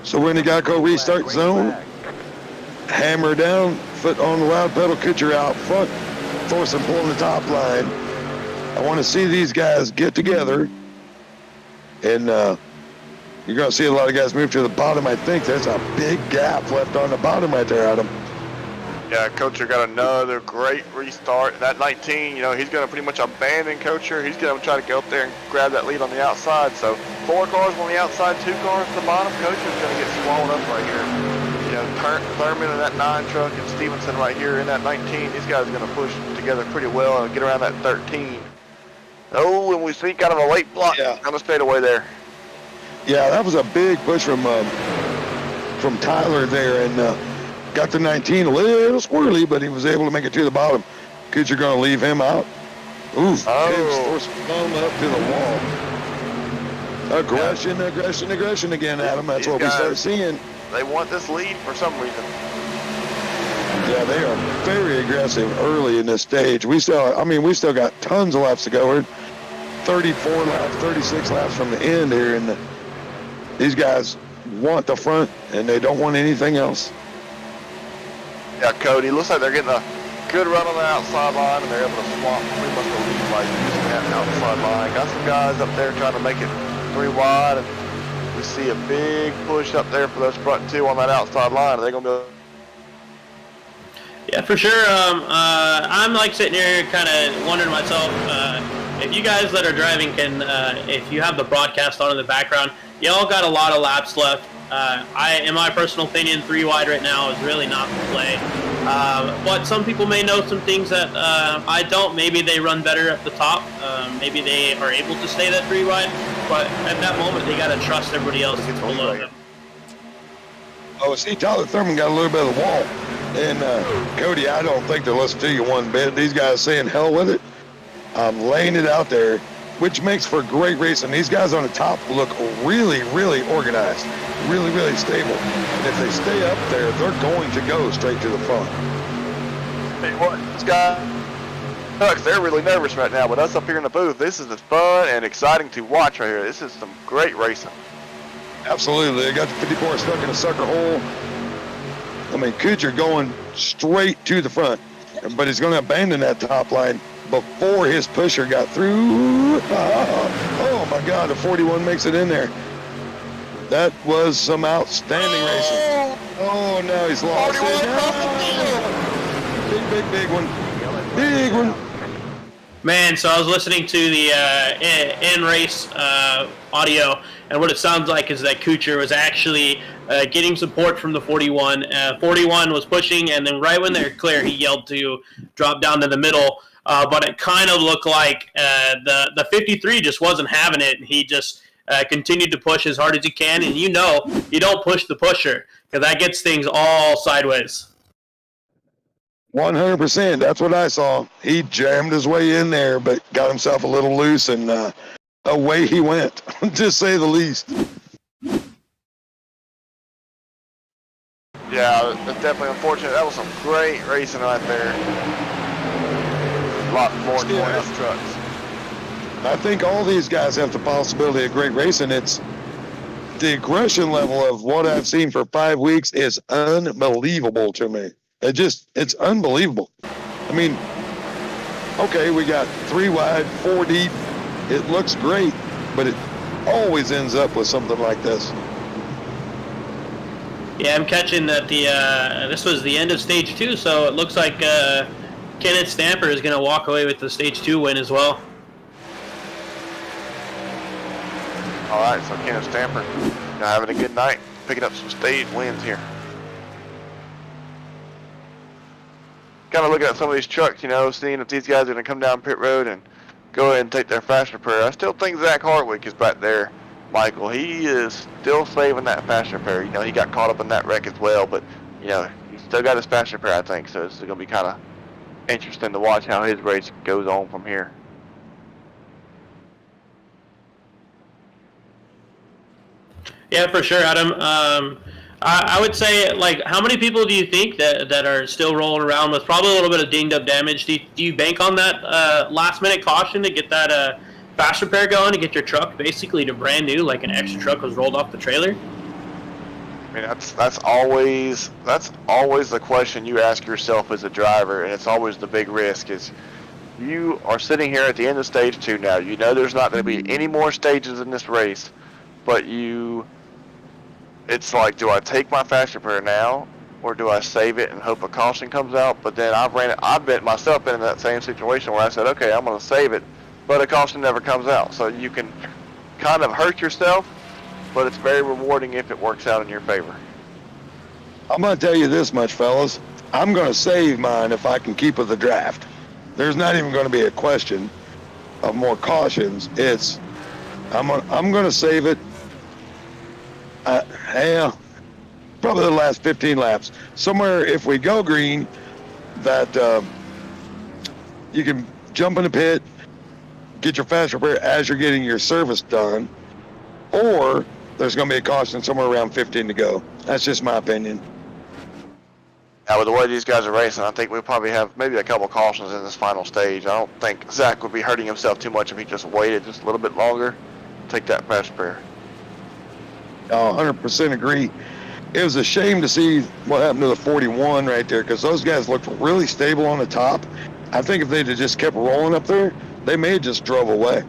So we're in the Geico restart zone. Hammer down, foot on the loud pedal, Kutcher out front. Thorson pulling the top line. I want to see these guys get together. And you're going to see a lot of guys move to the bottom. I think there's a big gap left on the bottom right there, Adam. Yeah, Kutcher got another great restart. That 19, he's going to pretty much abandon Kutcher. He's going to try to go up there and grab that lead on the outside. So 4 cars on the outside, 2 cars at the bottom. Kutcher's going to get swallowed up right here. Thurman in that 9 truck and Stevenson right here in that 19. These guys are going to push together pretty well and get around that 13. Oh, and we see kind of a late block. Yeah. Kind of stayed away there. Yeah, that was a big push from Tyler there, and got the 19 a little squirrely, but he was able to make it to the bottom. Kutcher going to leave him out. Oof, Thorson thumb up to the wall. Aggression again, Adam. That's what we start seeing. They want this lead for some reason. Yeah, they are very aggressive early in this stage. We still got tons of laps to go. We're 34 laps, 36 laps from the end here, and these guys want the front, and they don't want anything else. Yeah, Cody, looks like they're getting a good run on the outside line, and they're able to swamp pretty much the lead by using that outside line. Got some guys up there trying to make it 3 wide, and we see a big push up there for those front 2 on that outside line. Are they going to be? Yeah, for sure. I'm like sitting here kind of wondering to myself, if you guys that are driving can, if you have the broadcast on in the background, y'all got a lot of laps left. In my personal opinion, 3 wide right now is really not the play. But some people may know some things that I don't. Maybe they run better at the top. Maybe they are able to stay that 3 wide. But at that moment, they got to trust everybody else below them. Oh, see, Tyler Thurman got a little bit of the wall. And Cody, I don't think they'll listen to you one bit. These guys saying hell with it. I'm laying it out there, which makes for great racing. These guys on the top look really, really organized, really, really stable. And if they stay up there, they're going to go straight to the front. Hey, what? This guy, they're really nervous right now, but us up here in the booth, this is fun and exciting to watch right here. This is some great racing. Absolutely. They got the 54 stuck in a sucker hole. I mean, Kutcher going straight to the front. but he's going to abandon that top line before his pusher got through. Oh my God, the 41 makes it in there. That was some outstanding racing. Oh, now he's lost it. Big one. Big one. Man, so I was listening to the in-race audio, and what it sounds like is that Kuchar was actually getting support from the 41. 41 was pushing, and then right when they were clear, he yelled to drop down to the middle. But it kind of looked like the 53 just wasn't having it. He just continued to push as hard as he can, and you don't push the pusher, because that gets things all sideways. 100%. That's what I saw. He jammed his way in there, but got himself a little loose, and away he went, to say the least. Yeah, it's definitely unfortunate. That was some great racing right there. A lot more than one of those trucks. I think all these guys have the possibility of great racing. It's the aggression level of what I've seen for 5 weeks is unbelievable to me. It's unbelievable. I mean, okay, we got 3 wide, 4 deep. It looks great, but it always ends up with something like this. Yeah, I'm catching that this was the end of stage 2, so it looks like Kenneth Stamper is going to walk away with the stage 2 win as well. All right, so Kenneth Stamper now having a good night, picking up some stage wins here. Kind of looking at some of these trucks, seeing if these guys are going to come down pit road and go ahead and take their faster pair. I still think Zach Hardwick is back there, Michael. He is still saving that faster pair. He got caught up in that wreck as well, but, he's still got his faster pair, I think. So it's going to be kind of interesting to watch how his race goes on from here. Yeah, for sure, Adam. I would say, how many people do you think that are still rolling around with probably a little bit of dinged up damage? Do you bank on that last minute caution to get that faster pair going, to get your truck basically to brand new, like an extra truck was rolled off the trailer? I mean, that's always the question you ask yourself as a driver, and it's always the big risk. Is you are sitting here at the end of stage 2 now. There's not going to be any more stages in this race, but it's like, do I take my faster pair now, or do I save it and hope a caution comes out? But then I've been myself in that same situation where I said, okay, I'm going to save it, but a caution never comes out. So you can kind of hurt yourself, but it's very rewarding if it works out in your favor. I'm going to tell you this much, fellas. I'm going to save mine if I can keep with the draft. There's not even going to be a question of more cautions. I'm going to save it. Probably the last 15 laps. Somewhere, if we go green, that you can jump in the pit, get your faster pair as you're getting your service done, or there's going to be a caution somewhere around 15 to go. That's just my opinion. Now, with the way these guys are racing, I think we'll probably have maybe a couple cautions in this final stage. I don't think Zach would be hurting himself too much if he just waited just a little bit longer, take that faster pair. 100% agree. It was a shame to see what happened to the 41 right there, because those guys looked really stable on the top. I think if they'd have just kept rolling up there, they may have just drove away.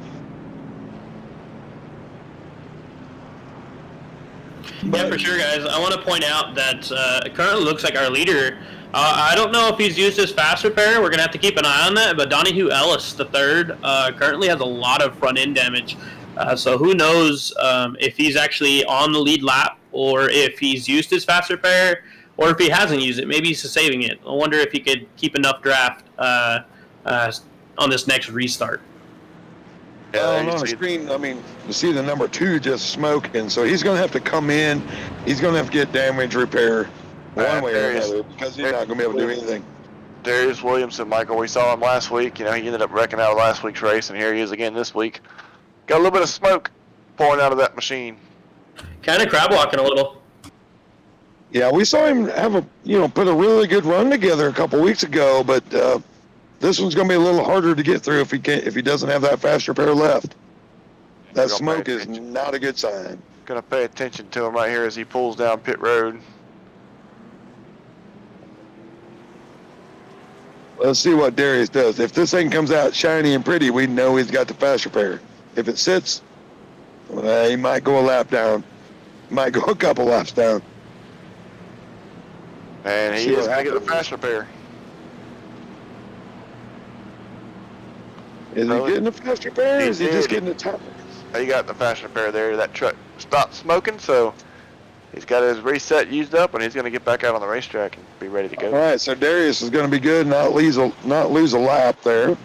Yeah, for sure, guys. I want to point out that it currently looks like our leader, I don't know if he's used his faster pair. We're going to have to keep an eye on that. But Donahue Ellis, the third, currently has a lot of front-end damage. So who knows if he's actually on the lead lap, or if he's used his faster pair, or if he hasn't used it. Maybe he's saving it. I wonder if he could keep enough draft on this next restart. On the screen, you see the number 2 just smoking, so he's going to have to come in. He's going to have to get damage repair one way or another, because he's not going to be able to do anything. Darius Williamson, Michael, we saw him last week. He ended up wrecking out of last week's race, and here he is again this week. Got a little bit of smoke pouring out of that machine. Kind of crab walking a little. Yeah, we saw him have put a really good run together a couple weeks ago, but this one's going to be a little harder to get through if he doesn't have that faster pair left. That smoke is not a good sign. Going to pay attention to him right here as he pulls down pit road. Let's see what Darius does. If this thing comes out shiny and pretty, we know he's got the fast repair. If it sits, he might go a lap down. Might go a couple laps down. And he is going to get the fast repair. Is he getting the fast repair, or is he just getting the tires? He got the fast repair there. That truck stopped smoking, so he's got his reset used up, and he's going to get back out on the racetrack and be ready to go. All right, so Darius is going to be good, not lose a lap there.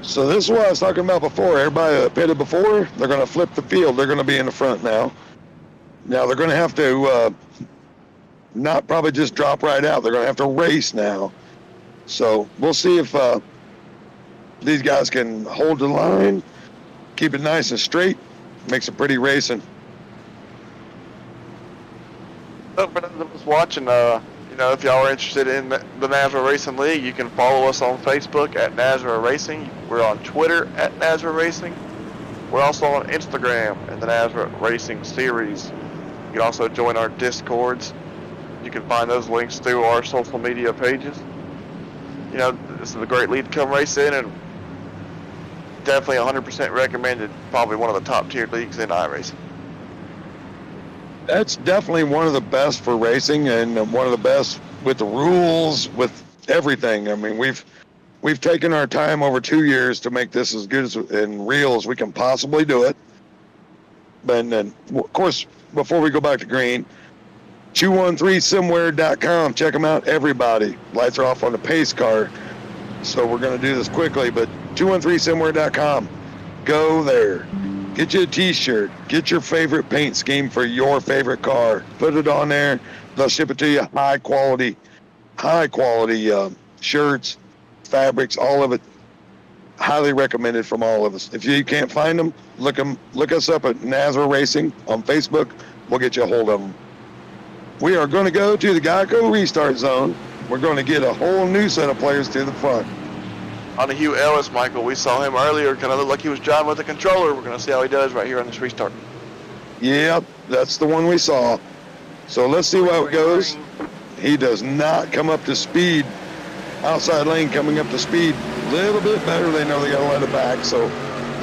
So this is what I was talking about before. Everybody that pitted before, they're going to flip the field. They're going to be in the front now. Now they're going to have to not probably just drop right out. They're going to have to race now. So we'll see if these guys can hold the line, keep it nice and straight, make some pretty racing. So for those of us watching, if y'all are interested in the NASRA Racing League, you can follow us on Facebook at NASRA Racing. We're on Twitter at NASRA Racing. We're also on Instagram in the NASRA Racing Series. You can also join our Discords. You can find those links through our social media pages. This is a great league to come race in, and definitely 100% recommended. Probably one of the top tier leagues in iRacing. That's definitely one of the best for racing, and one of the best with the rules, with everything. I mean, we've taken our time over 2 years to make this as good and real as we can possibly do it. And then, of course, before we go back to green, 213simware.com. Check them out, everybody. Lights are off on the pace car, so we're going to do this quickly, but 213simware.com. Go there. Get you a t-shirt. Get your favorite paint scheme for your favorite car. Put it on there. They'll ship it to you. High quality shirts, fabrics, all of it. Highly recommended from all of us. If you can't find them, look us up at NASRA Racing on Facebook. We'll get you a hold of them. We are going to go to the Geico restart zone. We're going to get a whole new set of players to the front. On the Hugh Ellis, Michael, we saw him earlier. Kind of looked like he was driving with the controller. We're going to see how he does right here on this restart. Yep, that's the one we saw. So let's see how it goes. He does not come up to speed. Outside lane coming up to speed a little bit better. They know they got to let it back, so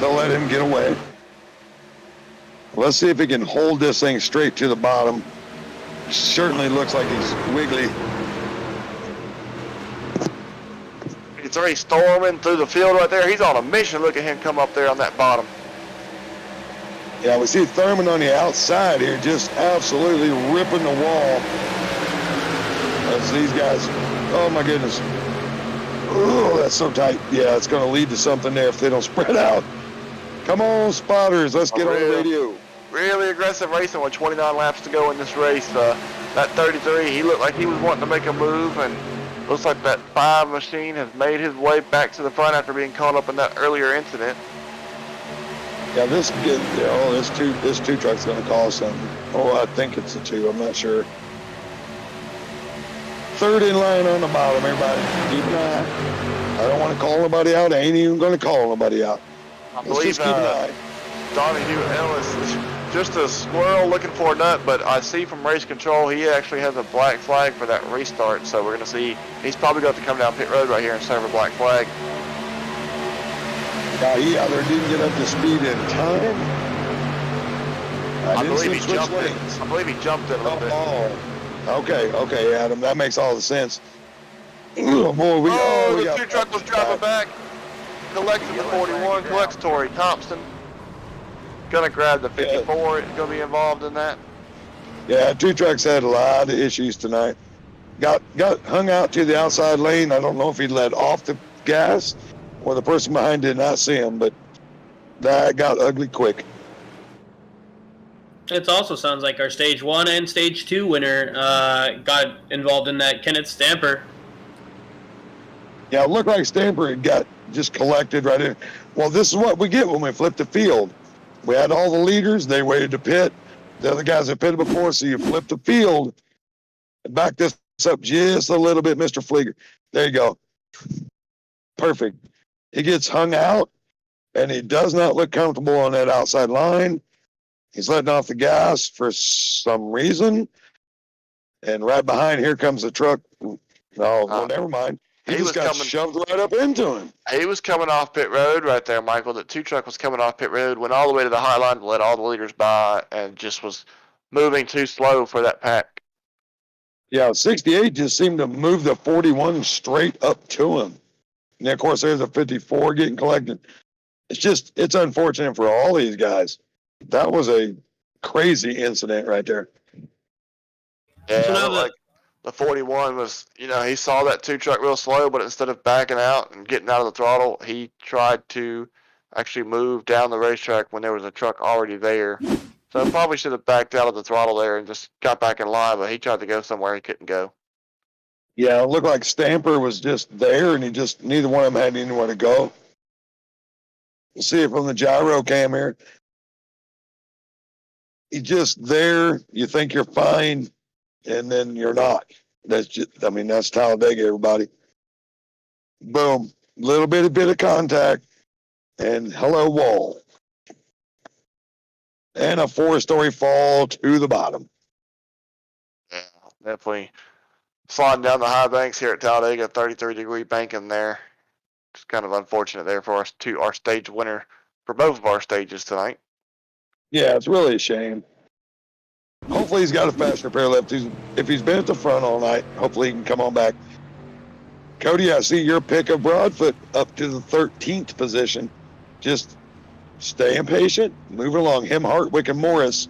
they'll let him get away. Let's see if he can hold this thing straight to the bottom. Certainly looks like he's wiggly. It's already storming through the field right there. He's on a mission. Look at him come up there on that bottom. Yeah, we see Thurman on the outside here just absolutely ripping the wall. As these guys, oh my goodness. Oh, that's so tight. Yeah, it's going to lead to something there if they don't spread out. Come on, spotters. Let's get on the radio. Really aggressive racing with 29 laps to go in this race. That 33, he looked like he was wanting to make a move, and looks like that 5 machine has made his way back to the front after being caught up in that earlier incident. Yeah, this two truck's going to cause something. Oh, I think it's a 2. I'm not sure. Third in line on the bottom, everybody. Keep an eye. I don't want to call nobody out. I ain't even going to call nobody out. I believe Donnie Hugh Ellis is just a squirrel looking for a nut, but I see from race control he actually has a black flag for that restart, so we're going to see. He's probably going to come down pit road right here and serve a black flag. He either didn't get up to speed in time. I believe he jumped it. I believe he jumped it a little bit. Okay, Adam, that makes all the sense. Oh, boy, the 2 truck was driving back. Collecting the 41, collects Torrey Thompson. Gonna grab the 54, it's gonna be involved in that. Yeah, 2 trucks had a lot of issues tonight. Got hung out to the outside lane. I don't know if he let off the gas or the person behind did not see him, but that got ugly quick. It also sounds like our Stage 1 and Stage 2 winner got involved in that, Kenneth Stamper. Yeah, it looked like Stamper had got just collected right in. Well, this is what we get when we flip the field. We had all the leaders. They waited to pit. The other guys had pitted before, so you flip the field. Back this up just a little bit, Mr. Flieger. There you go. Perfect. He gets hung out, and he does not look comfortable on that outside line. He's letting off the gas for some reason. And right behind, here comes the truck. Well, never mind. He just got shoved right up into him. He was coming off pit road right there, Michael. The 2 truck was coming off pit road, went all the way to the high line to let all the leaders by, and just was moving too slow for that pack. Yeah, 68 just seemed to move the 41 straight up to him. And of course, there's a 54 getting collected. It's unfortunate for all these guys. That was a crazy incident right there. Yeah, so the 41 was, he saw that 2 truck real slow, but instead of backing out and getting out of the throttle, he tried to actually move down the racetrack when there was a truck already there. So probably should have backed out of the throttle there and just got back in line, but he tried to go somewhere he couldn't go. Yeah, it looked like Stamper was just there, and neither one of them had anywhere to go. We'll see it from the gyro cam here. He's just there. You think you're fine, and then you're not. That's Talladega, everybody. Boom. Little bit of contact, and hello, wall. And a 4-story fall to the bottom. Yeah, definitely sliding down the high banks here at Talladega, 33-degree banking there. It's kind of unfortunate there for us our stage winner for both of our stages tonight. Yeah, it's really a shame. Hopefully he's got a fast repair lift. If he's been at the front all night, hopefully he can come on back. Cody, I see your pick of Broadfoot up to the 13th position. Just staying patient, moving along. Him, Hartwick, and Morris,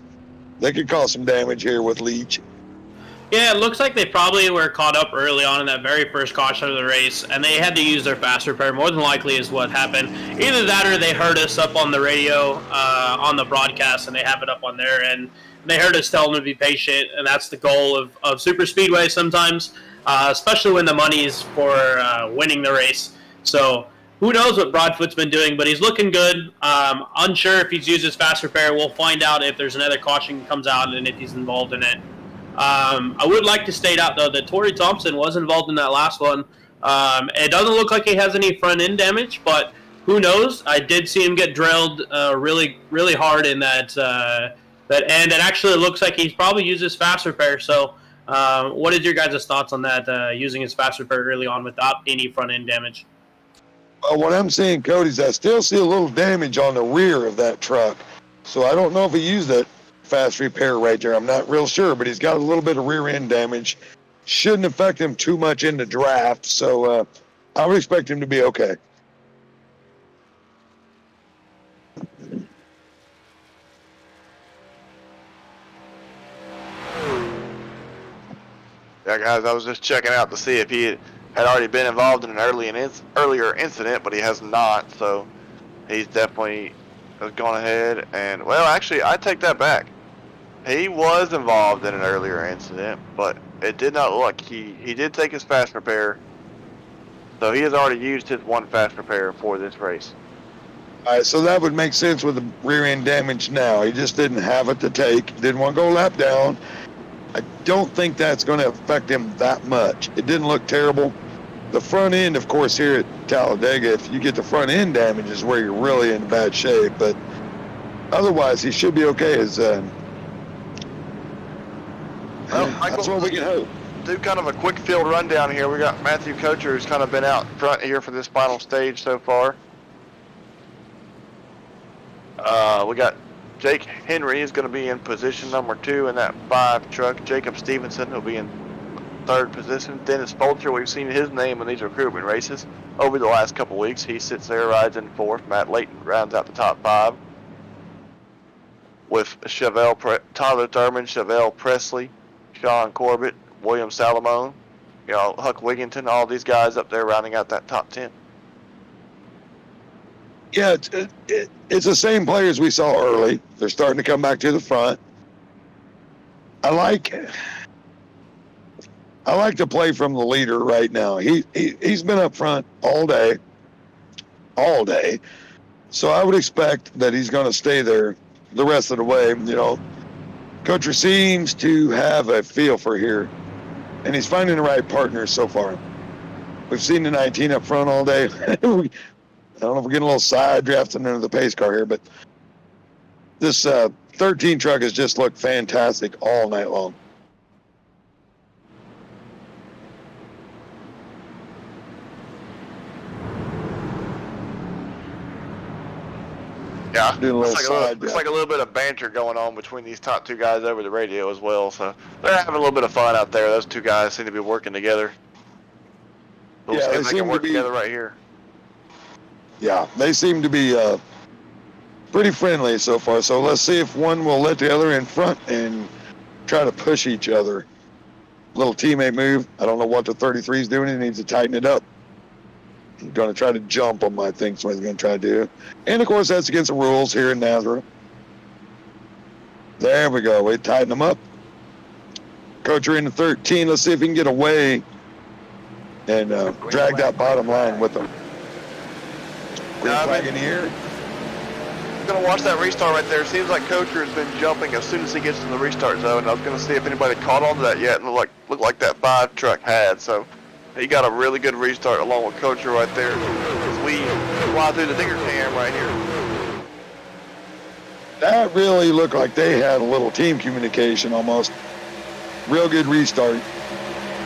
they could cause some damage here with Leach. Yeah, it looks like they probably were caught up early on in that very first caution of the race, and they had to use their fast repair. More than likely is what happened. Either that or they heard us up on the radio, on the broadcast, and they have it up on there, and they heard us tell them to be patient, and that's the goal of super speedway sometimes, especially when the money's for winning the race. So who knows what Broadfoot's been doing, but he's looking good. Unsure if he's used his fast repair. We'll find out if there's another caution comes out and if he's involved in it. I would like to state out, though, that Torrey Thompson was involved in that last one. It doesn't look like he has any front-end damage, but who knows? I did see him get drilled really, really hard in that end. It actually looks like he's probably used his fast repair. So what is your guys' thoughts on that, using his fast repair early on without any front-end damage? What I'm seeing, Cody, is I still see a little damage on the rear of that truck. So I don't know if he used that fast repair right there. I'm not real sure, but he's got a little bit of rear end damage. Shouldn't affect him too much in the draft, so I would expect him to be okay. Yeah, guys, I was just checking out to see if he had already been involved in an earlier incident, but he has not, so he's definitely gone ahead and, well, actually, I take that back. He was involved in an earlier incident, but it did not look like he did take his fast repair, so he has already used his one fast repair for this race. All right, so that would make sense with the rear end damage now. He just didn't have it to take, didn't want to go lap down. I don't think that's going to affect him that much. It didn't look terrible. The front end, of course, here at Talladega, if you get the front end damage is where you're really in bad shape, but otherwise he should be okay. That's what we can hope. Do kind of a quick field rundown here. We got Matthew Kocher, who's kind of been out front here for this final stage so far. We got Jake Henry is going to be in position number 2 in that 5 truck. Jacob Stevenson will be in 3rd position. Dennis Fulcher, we've seen his name in these recruitment races over the last couple weeks. He sits there, rides in 4th. Matt Layton rounds out the top 5 with Tyler Thurman, Chevelle Presley, Sean Corbett, William Salamone, Huck Wigginton, all these guys up there rounding out that top 10. Yeah, it's the same players we saw early. They're starting to come back to the front. I like the play from the leader right now. He's been up front all day. So I would expect that he's going to stay there the rest of the way. Coach seems to have a feel for here, and he's finding the right partner so far. We've seen the 19 up front all day. I don't know if we're getting a little side drafting into the pace car here, but this 13 truck has just looked fantastic all night long. Yeah, Doing a little looks side. like a little bit of banter going on between these top two guys over the radio as well. So they're having a little bit of fun out there. Those two guys seem to be working together. We'll Yeah, see they if they seem can to work be. together right here. Yeah, they seem to be pretty friendly so far. So let's see if one will let the other in front and try to push each other. Little teammate move. I don't know what the 33 is doing. He needs to tighten it up. He's going to try to jump him, I think, is what he's going to try to do. And, of course, that's against the rules here in Nazareth. There we go. We tighten them up. Coach, you're in the 13. Let's see if he can get away and drag that bottom line with him. Green flag in the air. Gonna watch that restart right there. Seems like Coacher has been jumping as soon as he gets to the restart zone. I was gonna see if anybody caught on to that yet, and looked like that 5 truck had. So he got a really good restart along with Coacher right there. As we fly through the digger cam right here. That really looked like they had a little team communication almost. Real good restart.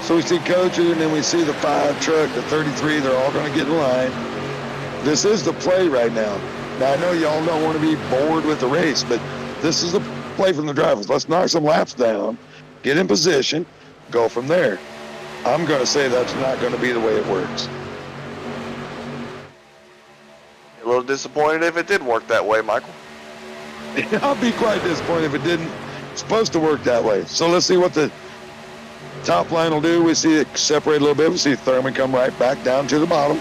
So we see Coacher, and then we see the 5 truck, the 33. They're all going to get in line. This is the play right now. Now, I know y'all don't want to be bored with the race, but this is the play from the drivers. Let's knock some laps down, get in position, go from there. I'm going to say that's not going to be the way it works. A little disappointed if it did work that way, Michael. I'll be quite disappointed if it didn't. It's supposed to work that way. So let's see what the top line will do. We see it separate a little bit. We see Thurman come right back down to the bottom.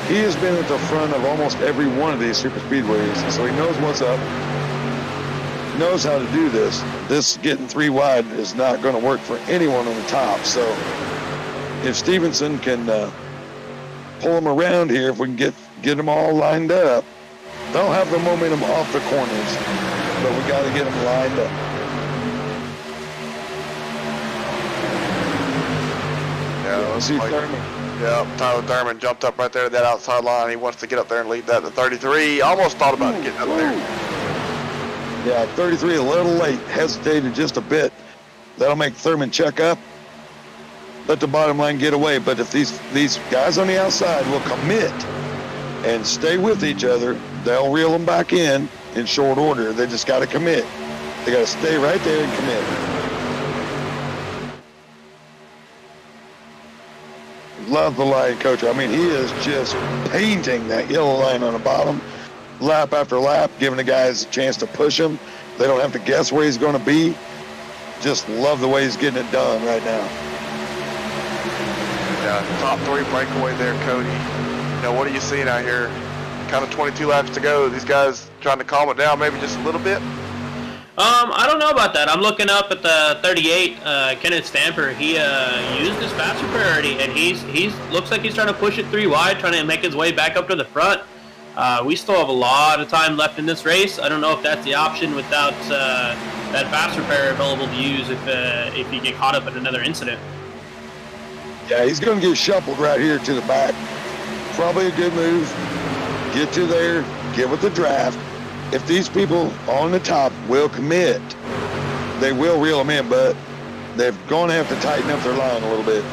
He has been at the front of almost every one of these super speedways, so he knows what's up, knows how to do this. This getting 3 wide is not going to work for anyone on the top. So if Stevenson can pull them around here, if we can get them all lined up, they'll have the momentum off the corners, but we got to get them lined up. Yeah, let's see Thurman. Yeah, Tyler Thurman jumped up right there to that outside line. He wants to get up there and lead that to 33. Almost thought about getting up there. Yeah, 33 a little late. Hesitated just a bit. That'll make Thurman check up. Let the bottom line get away. But if these guys on the outside will commit and stay with each other, they'll reel them back in short order. They just got to commit. They got to stay right there and commit. Love the line, Coach. I mean, he is just painting that yellow line on the bottom, lap after lap, giving the guys a chance to push him. They don't have to guess where he's going to be. Just love the way he's getting it done right now. Yeah, top 3 breakaway there, Cody. You know, what are you seeing out here? Kind of 22 laps to go. These guys trying to calm it down maybe just a little bit? I don't know about that. I'm looking up at the 38, Kenneth Stamper. He used his faster priority, and he's looks like he's trying to push it 3 wide, trying to make his way back up to the front. We still have a lot of time left in this race. I don't know if that's the option without that faster pair available to use if you get caught up in another incident. Yeah, he's going to get shuffled right here to the back. Probably a good move. Get to there, get with the draft. If these people on the top will commit, they will reel them in, but they're going to have to tighten up their line a little bit.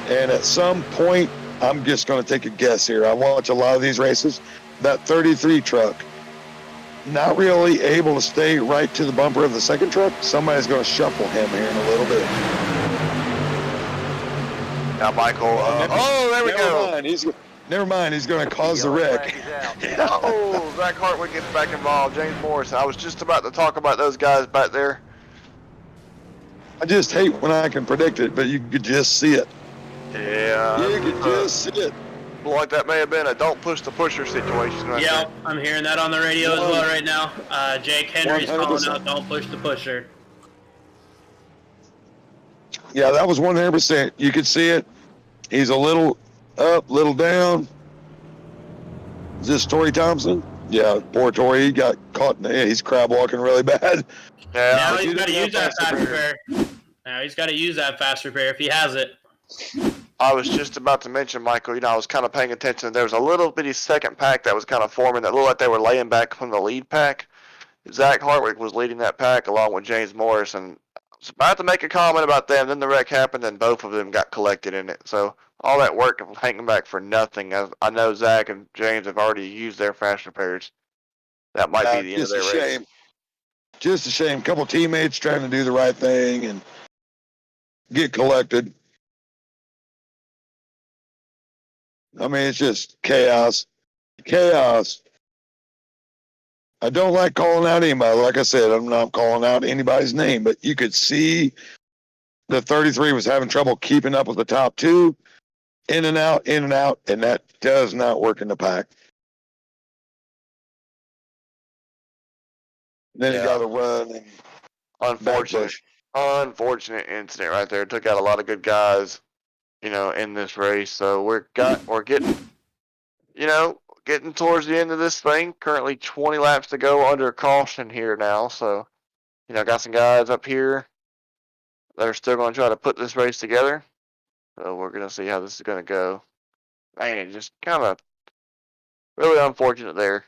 And at some point, I'm just going to take a guess here. I watch a lot of these races. That 33 truck, not really able to stay right to the bumper of the second truck. Somebody's going to shuffle him here in a little bit. Now, Michael, there we go. Never mind, he's going to cause the wreck. Oh, Zach Hartwick gets back involved. James Morris. I was just about to talk about those guys back there. I just hate when I can predict it, but you could just see it. Yeah. You could just see it. Like that may have been a don't push the pusher situation right Yeah, there. I'm hearing that on the radio as well right now. Jake Henry's calling out, don't push the pusher. Yeah, that was 100%. You could see it. He's a little up, little down. Is this Torrey Thompson? Yeah, poor Torrey. He got caught in the he's crab walking really bad. Yeah, now he's got to use that fast repair. Now he's got to use that fast repair if he has it. I was just about to mention, Michael, you know, I was kind of paying attention. There was a little bitty second pack that was kind of forming that looked like they were laying back from the lead pack. Zach Hartwick was leading that pack along with James Morris, and I was about to make a comment about them. Then the wreck happened, and both of them got collected in it. So all that work of hanging back for nothing. I know Zach and James have already used their fast repairs. that might be the end of Just a their race. shame. Just a shame. Couple teammates trying to do the right thing and get collected. I mean, it's just chaos. Chaos. I don't like calling out anybody. Like I said, I'm not calling out anybody's name, but you could see the 33 was having trouble keeping up with the top two, in and out, and that does not work in the pack. Then you got to run and Unfortunate incident right there. Took out a lot of good guys, in this race. So we're getting, getting towards the end of this thing. Currently 20 laps to go under caution here now. So, got some guys up here that are still going to try to put this race together. So we're going to see how this is going to go. Man, just kind of really unfortunate there.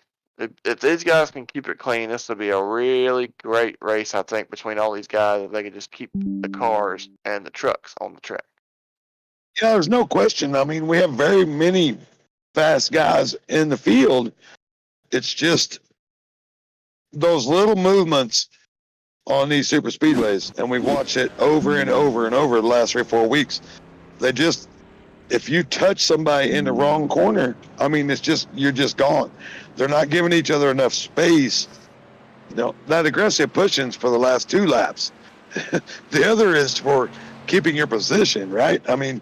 If these guys can keep it clean, this will be a really great race, I think, between all these guys. If they can just keep the cars and the trucks on the track. Yeah, there's no question. I mean, we have very many fast guys in the field. It's just those little movements on these super speedways, and we've watched it over and over and over the last 3 or 4 weeks. They just, if you touch somebody in the wrong corner, I mean, you're just gone. They're not giving each other enough space. That aggressive pushing's for the last 2 laps. The other is for keeping your position, right? I mean,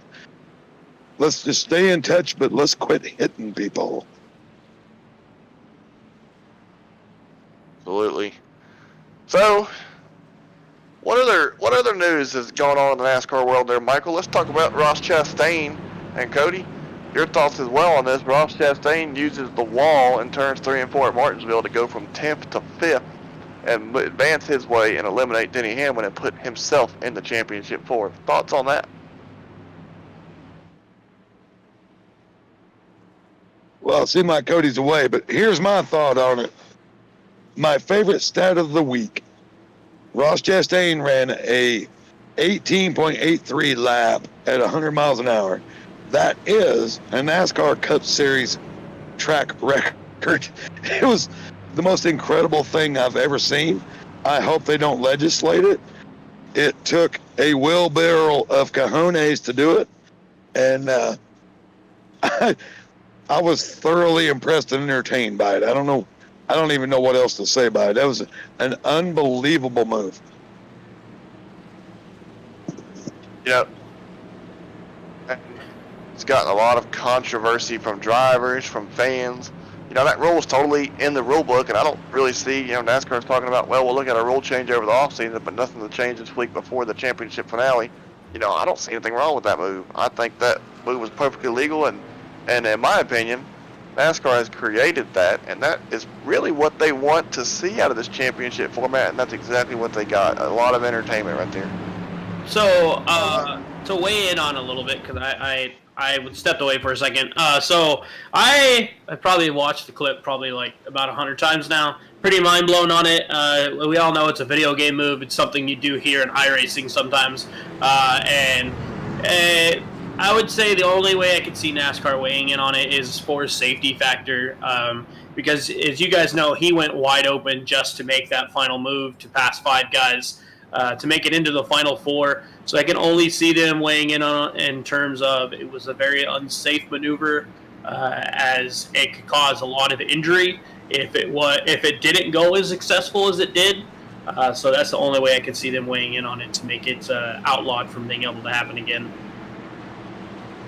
let's just stay in touch, but let's quit hitting people. Absolutely. So, what other news is going on in the NASCAR world there, Michael? Let's talk about Ross Chastain and Cody. Your thoughts as well on this. Ross Chastain uses the wall in turns 3 and 4 at Martinsville to go from 10th to 5th and advance his way and eliminate Denny Hamlin and put himself in the championship 4. Thoughts on that? Well, it seemed like Cody's away, but here's my thought on it. My favorite stat of the week. Ross Chastain ran a 18.83 lap at 100 miles an hour. That is a NASCAR Cup Series track record. It was the most incredible thing I've ever seen. I hope they don't legislate it. It took a wheelbarrow of cojones to do it. And I was thoroughly impressed and entertained by it. I don't even know what else to say about it. That was an unbelievable move. Yep. It's gotten a lot of controversy from drivers, from fans. That rule was totally in the rule book, and I don't really see, NASCAR's talking about, well, we'll look at a rule change over the offseason, but nothing to change this week before the championship finale. I don't see anything wrong with that move. I think that move was perfectly legal, and in my opinion, NASCAR has created that, and that is really what they want to see out of this championship format, and that's exactly what they got. A lot of entertainment right there. So, to weigh in on a little bit, because I stepped away for a second. So I probably watched the clip probably like about 100 times now. Pretty mind blown on it. We all know it's a video game move. It's something you do here in iRacing sometimes. And I would say the only way I could see NASCAR weighing in on it is for a safety factor. Because as you guys know, he went wide open just to make that final move to pass 5 guys. To make it into the final 4. So I can only see them weighing in on in terms of it was a very unsafe maneuver, as it could cause a lot of injury if it didn't go as successful as it did. So that's the only way I could see them weighing in on it to make it outlawed from being able to happen again.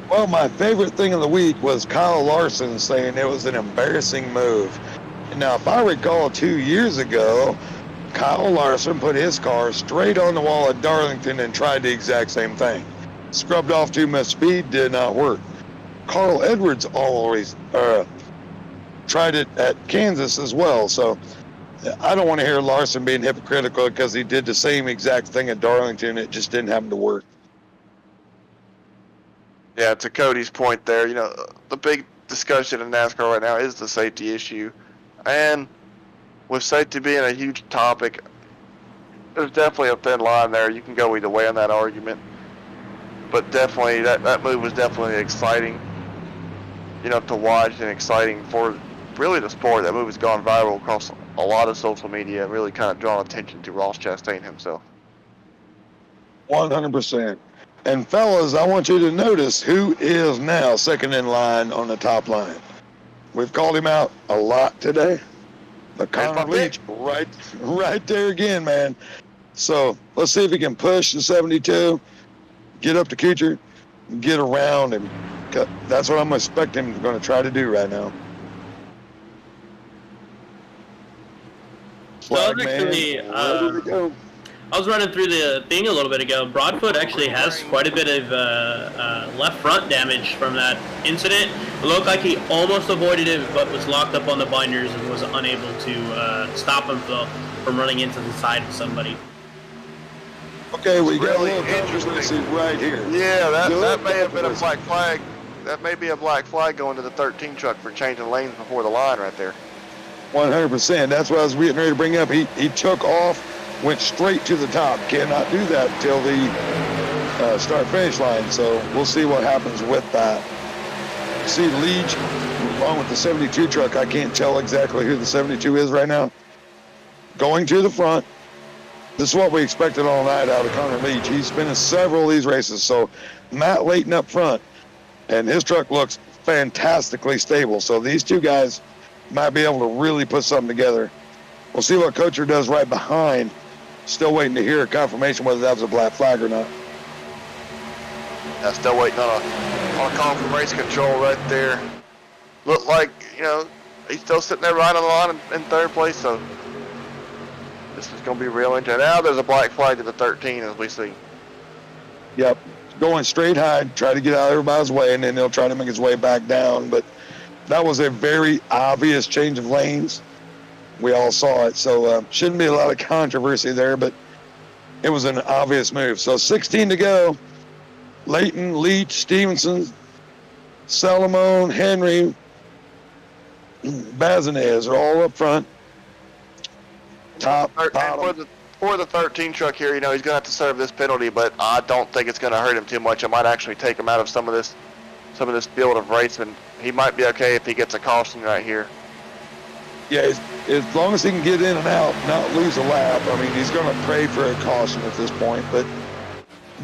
Well, my favorite thing of the week was Kyle Larson saying it was an embarrassing move. Now, if I recall 2 years ago, Kyle Larson put his car straight on the wall at Darlington and tried the exact same thing. Scrubbed off too much speed, did not work. Carl Edwards always tried it at Kansas as well. So I don't want to hear Larson being hypocritical because he did the same exact thing at Darlington. It just didn't happen to work. Yeah, to Cody's point there, the big discussion in NASCAR right now is the safety issue. And with safety being a huge topic, there's definitely a thin line there. You can go either way on that argument. But definitely, that move was definitely exciting, to watch and exciting for really the sport. That move has gone viral across a lot of social media, really kind of drawn attention to Ross Chastain himself. 100%. And fellas, I want you to notice who is now second in line on the top line. We've called him out a lot today. But Connor Leach, right there again, man. So let's see if he can push the 72, get up to Kuchar, get around him. That's what I'm expecting him going to try to do right now. Flag man, I was running through the thing a little bit ago. Broadfoot actually has quite a bit of left front damage from that incident. It looked like he almost avoided it, but was locked up on the binders and was unable to stop him from running into the side of somebody. Okay, we got Really a little controversy right here. Yeah, that may have been a black flag. That may be a black flag going to the 13 truck for changing lanes before the line right there. 100%. That's what I was getting ready to bring up. He took off, went straight to the top. Cannot do that until the start-finish line. So we'll see what happens with that. See Leach along with the 72 truck. I can't tell exactly who the 72 is right now. Going to the front. This is what we expected all night out of Connor Leach. He's been in several of these races. So Matt Layton up front, and his truck looks fantastically stable. So these two guys might be able to really put something together. We'll see what Kuchar does right behind. Still waiting to hear a confirmation whether that was a black flag or not. I'm still waiting on a call from race control right there. Looked like, he's still sitting there right on the line in third place, so this is going to be real interesting. Now there's a black flag to the 13 as we see. Yep. Going straight high, try to get out of everybody's way, and then he'll try to make his way back down. But that was a very obvious change of lanes. We all saw it, so shouldn't be a lot of controversy there, but it was an obvious move. So 16 to go. Layton, Leach, Stevenson, Salomon, Henry, Bazinez are all up front. Top, bottom. For the 13 truck here, he's going to have to serve this penalty, but I don't think it's going to hurt him too much. It might actually take him out of some of this field of racing. He might be okay if he gets a caution right here. Yeah, as long as he can get in and out, not lose a lap. I mean, he's going to pray for a caution at this point, but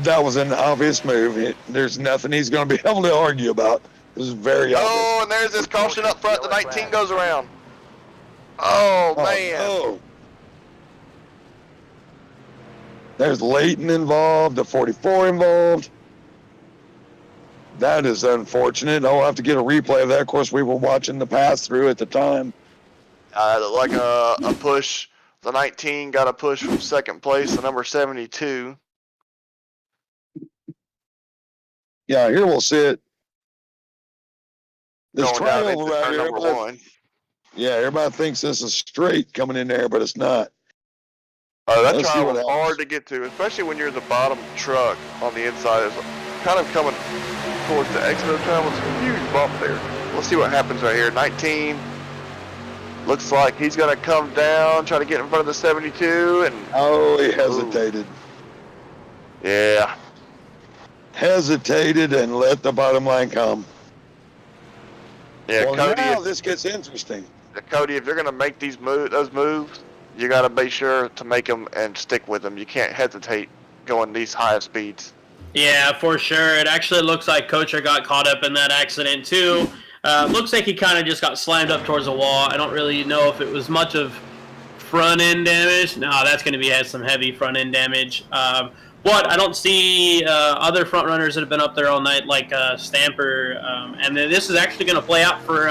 that was an obvious move. There's nothing he's going to be able to argue about. It was very obvious. Oh, and there's this caution up front. The 19 goes around. Oh, man. Oh. There's Layton involved, the 44 involved. That is unfortunate. I'll have to get a replay of that. Of course, we were watching the pass-through at the time. Like a push. The 19 got a push from second place, the number 72. Yeah, here we'll see it. This Going down trioval into right turn here. number one. Yeah, everybody thinks this is straight coming in there, but it's not. Oh, that Let's see trial what was happens. hard to get to, especially when you're the bottom truck on the inside. It's kind of coming towards the exit of the trial. It's a huge bump there. Let's see what happens right here. 19. Looks like he's going to come down, try to get in front of the 72. And Oh, he hesitated. yeah. Hesitated and let the bottom line come. Yeah, Well, Cody, now this gets interesting. Cody, if you're going to make those moves, you got to be sure to make them and stick with them. You can't hesitate going these high speeds. Yeah, for sure. It actually looks like Kuchar got caught up in that accident too. Looks like he kind of just got slammed up towards the wall. I don't really know if it was much of front end damage. No, that's going to have some heavy front end damage. But I don't see other front runners that have been up there all night like Stamper. And then this is actually going to play out for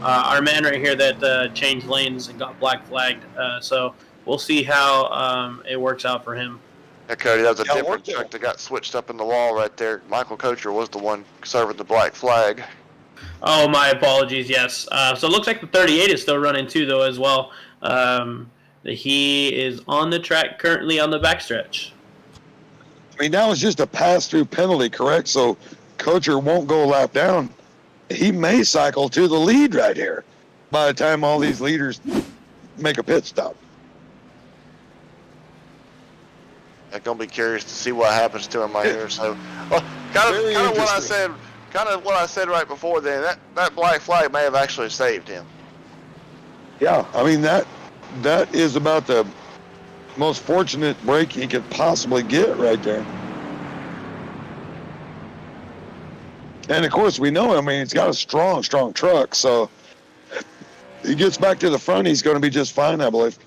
our man right here that changed lanes and got black flagged. So we'll see how it works out for him. Yeah, Cody, that was a Yeah, different truck that got switched up in the wall right there. Michael Kuchar was the one serving the black flag. Oh, my apologies, yes. So it looks like the 38 is still running too, though, as well. He is on the track currently on the backstretch. I mean, that was just a pass-through penalty, correct? So Kuchar won't go a lap down. He may cycle to the lead right here by the time all these leaders make a pit stop. I'm gonna be curious to see what happens to him right here. So, well, kind of what I said right before then. That black flag may have actually saved him. Yeah, I mean, that that is about the most fortunate break he could possibly get right there. And of course, we know him. I mean, he's got a strong truck. So he gets back to the front, he's going to be just fine, I believe.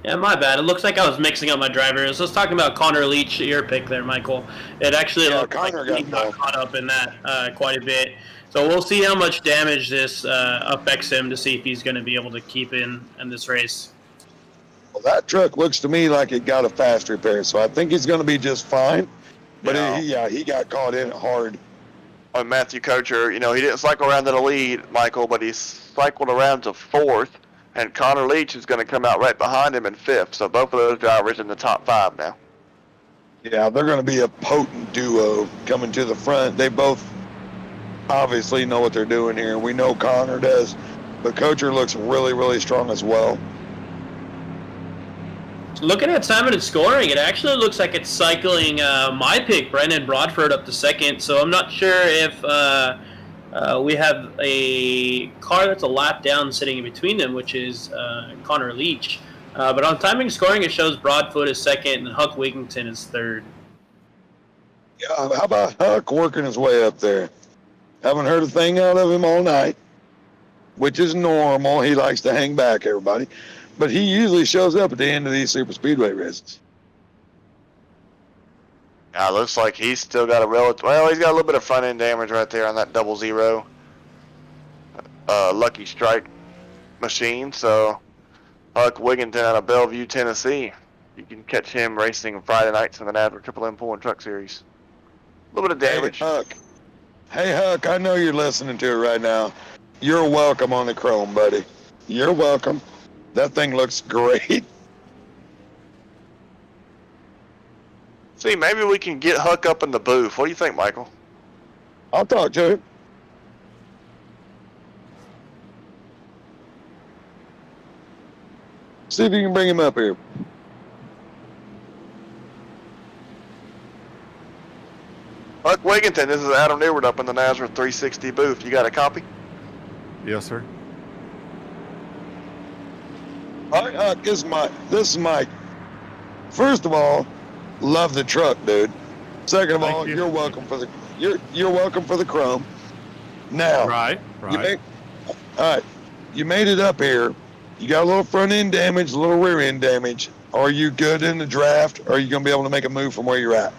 Yeah, my bad. It looks like I was mixing up my drivers. I was talking about Connor Leach, your pick there, Michael. It actually looked like he got caught up in that quite a bit. So we'll see how much damage this affects him to see if he's going to be able to keep in this race. Well, that truck looks to me like it got a fast repair, so I think he's going to be just fine. But he got caught in it hard. On Matthew Kocher, he didn't cycle around to the lead, Michael, but he cycled around to 4th, and Connor Leach is going to come out right behind him in 5th. So both of those drivers in the top 5 now. Yeah, they're going to be a potent duo coming to the front. They both obviously know what they're doing here. We know Connor does, but Kocher looks really, really strong as well. Looking at time and scoring, it actually looks like it's cycling my pick, Brendan Broadford, up to 2nd. So I'm not sure if we have a car that's a lap down sitting in between them, which is Connor Leach. But on timing scoring, it shows Broadfoot is 2nd and Huck Wigington is 3rd. Yeah, how about Huck working his way up there? Haven't heard a thing out of him all night, which is normal. He likes to hang back, everybody. But he usually shows up at the end of these super speedway races. Yeah, it looks like he's still got he's got a little bit of front end damage right there on that 00 Lucky Strike machine. So Huck Wigington out of Bellevue, Tennessee. You can catch him racing Friday nights in the NASCAR Triple M Pull and Truck Series. A little bit of damage. Hey Huck, I know you're listening to it right now. You're welcome on the chrome, buddy. You're welcome. That thing looks great. See, maybe we can get Huck up in the booth. What do you think, Michael? I'll talk to him. See if you can bring him up here. Huck Wigington, this is Adam Neward up in the Nazareth 360 booth. You got a copy? Yes, sir. All right, Huck, this is Mike. First of all, love the truck, dude. Second of all, you're welcome for the you're welcome for the chrome. Now, Right. all right, you made it up here. You got a little front end damage, a little rear end damage. Are you good in the draft? Or are you going to be able to make a move from where you're at?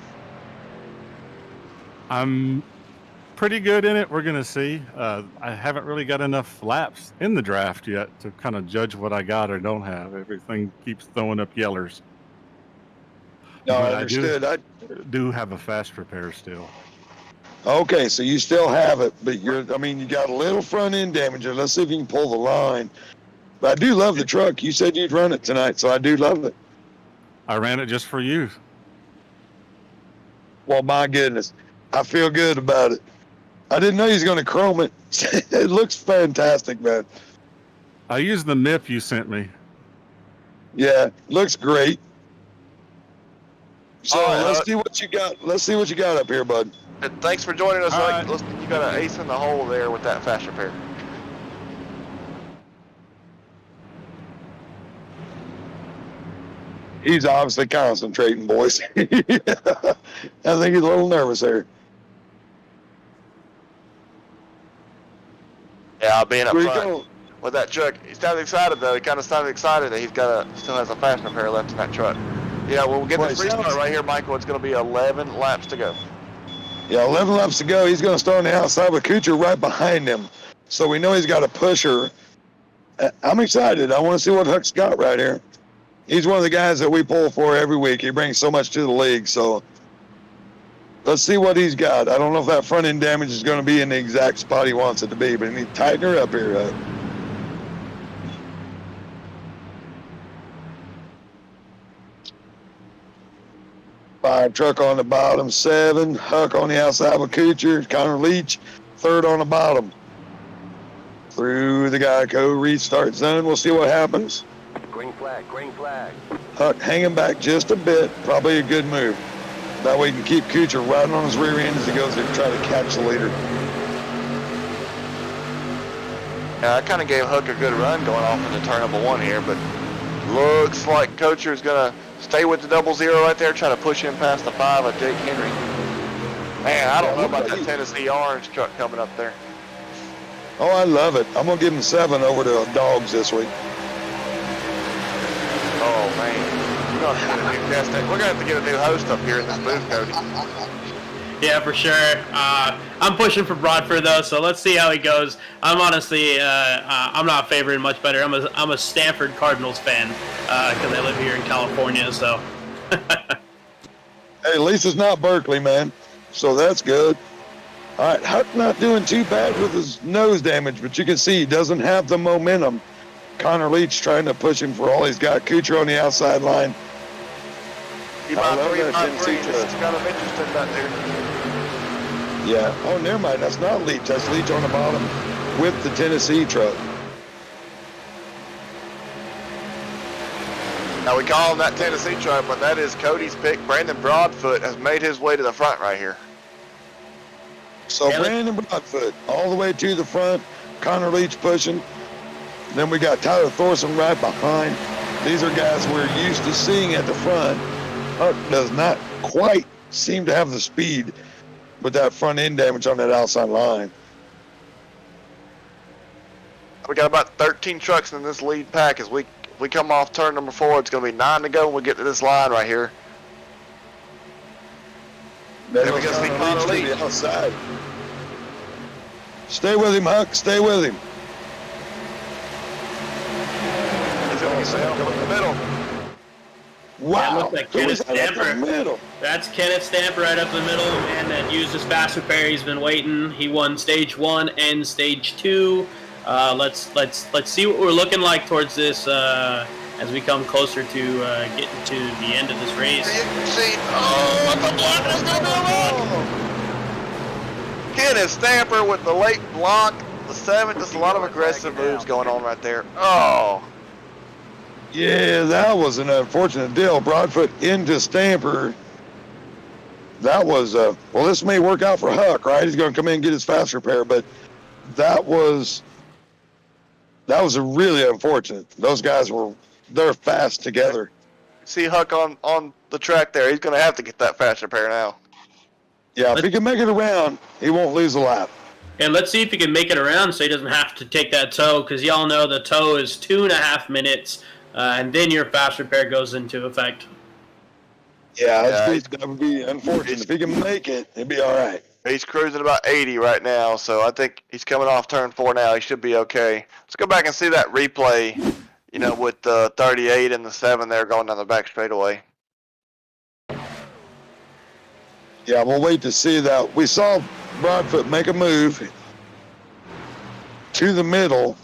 I'm pretty good in it. We're going to see. I haven't really got enough laps in the draft yet to kind of judge what I got or don't have. Everything keeps throwing up yellers. No, But I understood. I do have a fast repair still. Okay, so you still have it, but you got a little front end damage. Let's see if you can pull the line. But I do love the truck. You said you'd run it tonight, so I do love it. I ran it just for you. Well, my goodness, I feel good about it. I didn't know he was going to chrome it. It looks fantastic, man. I used the MIP you sent me. Yeah, looks great. So All right, let's see what you got. Let's see what you got up here, bud. Thanks for joining us. All right. You got an ace in the hole there with that fast repair. He's obviously concentrating, boys. I think he's a little nervous there. Yeah, being up Where you front going? with that truck. He sounded excited though. He kind of sounded excited that still has a fast repair left in that truck. Yeah, well, we'll get this restart right here, Michael. It's going to be 11 laps to go. Yeah, 11 laps to go. He's going to start on the outside with Kuchar right behind him. So we know he's got a pusher. I'm excited. I want to see what Huck's got right here. He's one of the guys that we pull for every week. He brings so much to the league. So let's see what he's got. I don't know if that front end damage is going to be in the exact spot he wants it to be, but he needs to tighten her up here, Huck. Five truck on the bottom, 7. Huck on the outside with Kuchar. Connor Leach, 3rd on the bottom. Through the Geico restart zone. We'll see what happens. Green flag, green flag. Huck hanging back just a bit. Probably a good move. That way he can keep Kuchar riding on his rear end as he goes to try to catch the leader. Yeah, I kind of gave Hook a good run going off into turn number 1 here, but looks like Coacher is going to stay with the 00 right there, trying to push him past the 5 of Jake Henry. Man, I don't know about that Tennessee orange truck coming up there. Oh, I love it. I'm going to give him 7 over to Dogs this week. Oh, man. We're going to have to get a new host up here in this booth, Cody. Yeah, for sure. I'm pushing for Bradford though, so let's see how he goes. I'm honestly, I'm not favoring much better. I'm a Stanford Cardinals fan because I live here in California. So. Hey, at least it's not Berkeley, man. So that's good. All right, Huck not doing too bad with his nose damage, but you can see he doesn't have the momentum. Connor Leach trying to push him for all he's got. Kuchar on the outside line. He I bought love 3 that by Tennessee 3. truck. It's got him interested back there. Yeah. Oh, never mind. That's not Leach. That's Leach on the bottom with the Tennessee truck. Now we call him that Tennessee truck, but that is Cody's pick. Brandon Broadfoot has made his way to the front right here. So Brandon Broadfoot all the way to the front. Connor Leach pushing. Then we got Tyler Thorson right behind. These are guys we're used to seeing at the front. Huck does not quite seem to have the speed with that front end damage on that outside line. We got about 13 trucks in this lead pack. As we come off turn number 4, it's going to be 9 to go when we get to this line right here. Then we go see Connor Leach. Outside. Stay with him, Huck. Stay with him. He's going to get set up in the middle. Wow. Yeah, it looks like Who Kenneth was that up Stamper. in the middle? That's Kenneth Stamper right up the middle, and that used his fast repair. He's been waiting. He won stage 1 and stage 2. Let's see what we're looking like towards this as we come closer to getting to the end of this race. Oh, the block is going to be a block! Kenneth Stamper with the late block, the 7. Just a lot of aggressive moves going on right there. Oh. Yeah, that was an unfortunate deal. Broadfoot into Stamper. That was, well, this may work out for Huck, right? He's going to come in and get his fast repair, but that was a really unfortunate. Those guys they're fast together. See Huck on the track there. He's going to have to get that fast repair now. Yeah, if he can make it around, he won't lose a lap. And let's see if he can make it around so he doesn't have to take that tow, because y'all know the tow is 2.5 minutes, and then your fast repair goes into effect. Yeah, that would be unfortunate. If he can make it, it'd be all right. He's cruising about 80 right now, so I think he's coming off turn 4 now. He should be okay. Let's go back and see that replay, with the 38 and the 7 there going down the back straightaway. Yeah, we'll wait to see that. We saw Broadfoot make a move to the middle.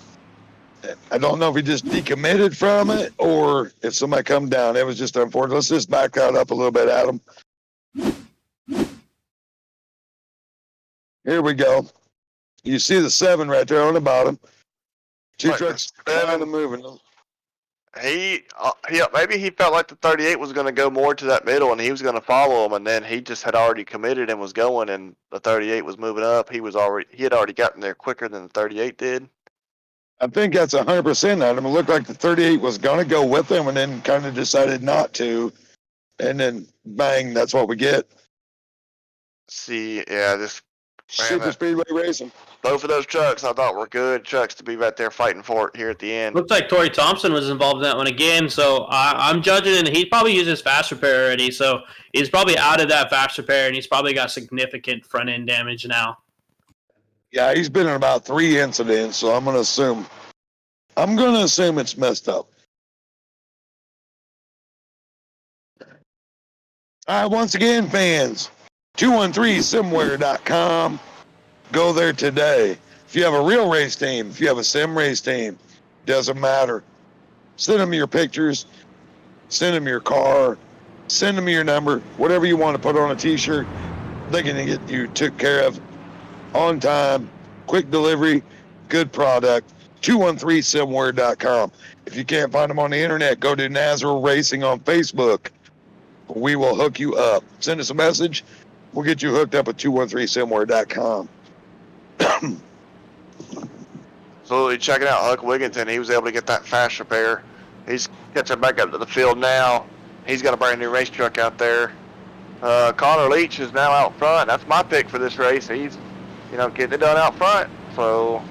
I don't know if he just decommitted from it or if somebody come down. It was just unfortunate. Let's just back that up a little bit, Adam. Here we go. You see the 7 right there on the bottom. Two Right, trucks the 7. kind of moving. Maybe he felt like the 38 was going to go more to that middle and he was going to follow him, and then he just had already committed and was going, and the 38 was moving up. He had already gotten there quicker than the 38 did. I think that's 100%, Adam. It looked like the 38 was going to go with him and then kind of decided not to. And then, bang, that's what we get. See, yeah, this Super Speedway Racing. both of those trucks I thought were good trucks to be right there fighting for it here at the end. Looks like Torrey Thompson was involved in that one again, so I'm judging, and he probably used his fast repair already, so he's probably out of that fast repair, and he's probably got significant front-end damage now. Yeah, he's been in about 3 incidents, so I'm going to assume it's messed up. All right, once again, fans, 213simware.com. Go there today. If you have a real race team, if you have a sim race team, doesn't matter. Send them your pictures, send them your car, send them your number, whatever you want to put on a t-shirt. They can get you took care of on time, quick delivery, good product. 213simware.com. If you can't find them on the internet, go to Nazareth Racing on Facebook. We will hook you up. Send us a message. We'll get you hooked up at 213simware.com. absolutely checking out Huck Wigginton. He was able to get that fast repair. He's catching back up to the field now. He's got a brand new race truck out there. Connor Leach is now out front. That's my pick for this race. He's, getting it done out front. So,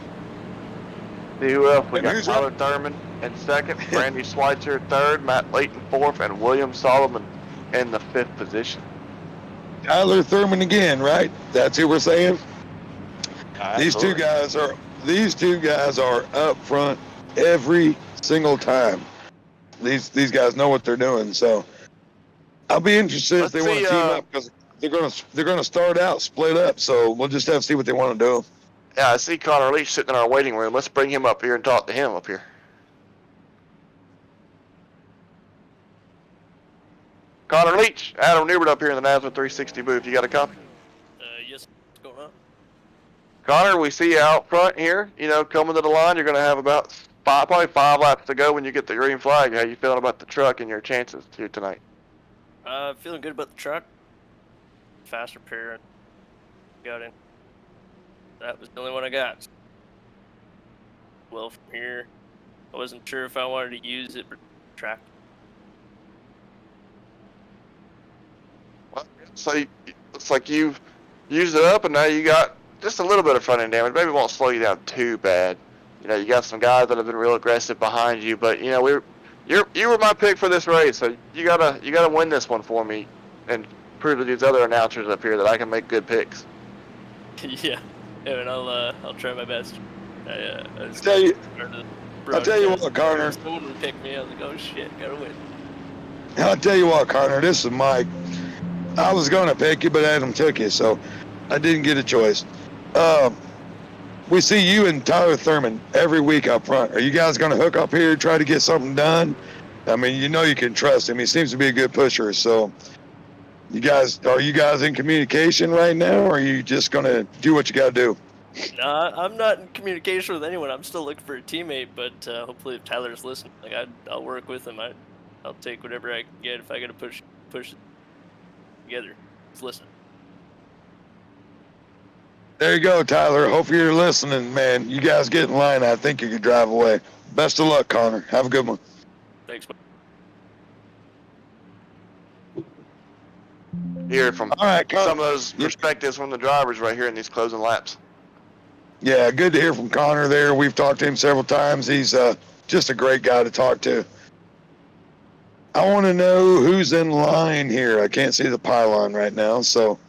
see who else we got. Tyler Thurman in second, Randy Schweitzer third, Matt Layton fourth, and William Solomon in the fifth position. Tyler Thurman again, right? That's who we're saying. These two guys are up front every single time. These guys know what they're doing, so I'll be interested if they want to team up, because they're gonna start out split up. So we'll just have to see what they want to do. Yeah, I see Connor Leach sitting in our waiting room. Let's bring him up here and talk to him up here. Connor Leach, Adam Newbert up here in the NASMA 360 booth. You got a copy? Yes. What's going on? Connor, we see you out front here. Coming to the line, you're going to have about probably 5 laps to go when you get the green flag. How you feeling about the truck and your chances here tonight? Feeling good about the truck. Fast repair. Got in. That was the only one I got. Well, from here, I wasn't sure if I wanted to use it for track. Well, so it looks like you've used it up, and now you got just a little bit of front end damage. Maybe it won't slow you down too bad. You got some guys that have been real aggressive behind you, but you were my pick for this race, so you gotta win this one for me and prove to these other announcers up here that I can make good picks. Yeah, and I'll try my best. I'll tell you what, Connor. Someone picked me. I was like, oh shit, gotta win. I'll tell you what, Connor. This is Mike. I was gonna pick you, but Adam took you, so I didn't get a choice. We see you and Tyler Thurman every week up front. Are you guys going to hook up here, try to get something done? I mean, you can trust him. He seems to be a good pusher. So, are you guys in communication right now, or are you just going to do what you got to do? I'm not in communication with anyone. I'm still looking for a teammate, but hopefully, if Tyler's listening, I'll work with him. I'll take whatever I can get if I got to push it together. He's listening. There you go, Tyler. Hope you're listening, man. You guys get in line. I think you could drive away. Best of luck, Connor. Have a good one. Thanks. Hear from some of those perspectives from the drivers right here in these closing laps. Yeah, good to hear from Connor there. We've talked to him several times. He's just a great guy to talk to. I want to know who's in line here. I can't see the pylon right now, so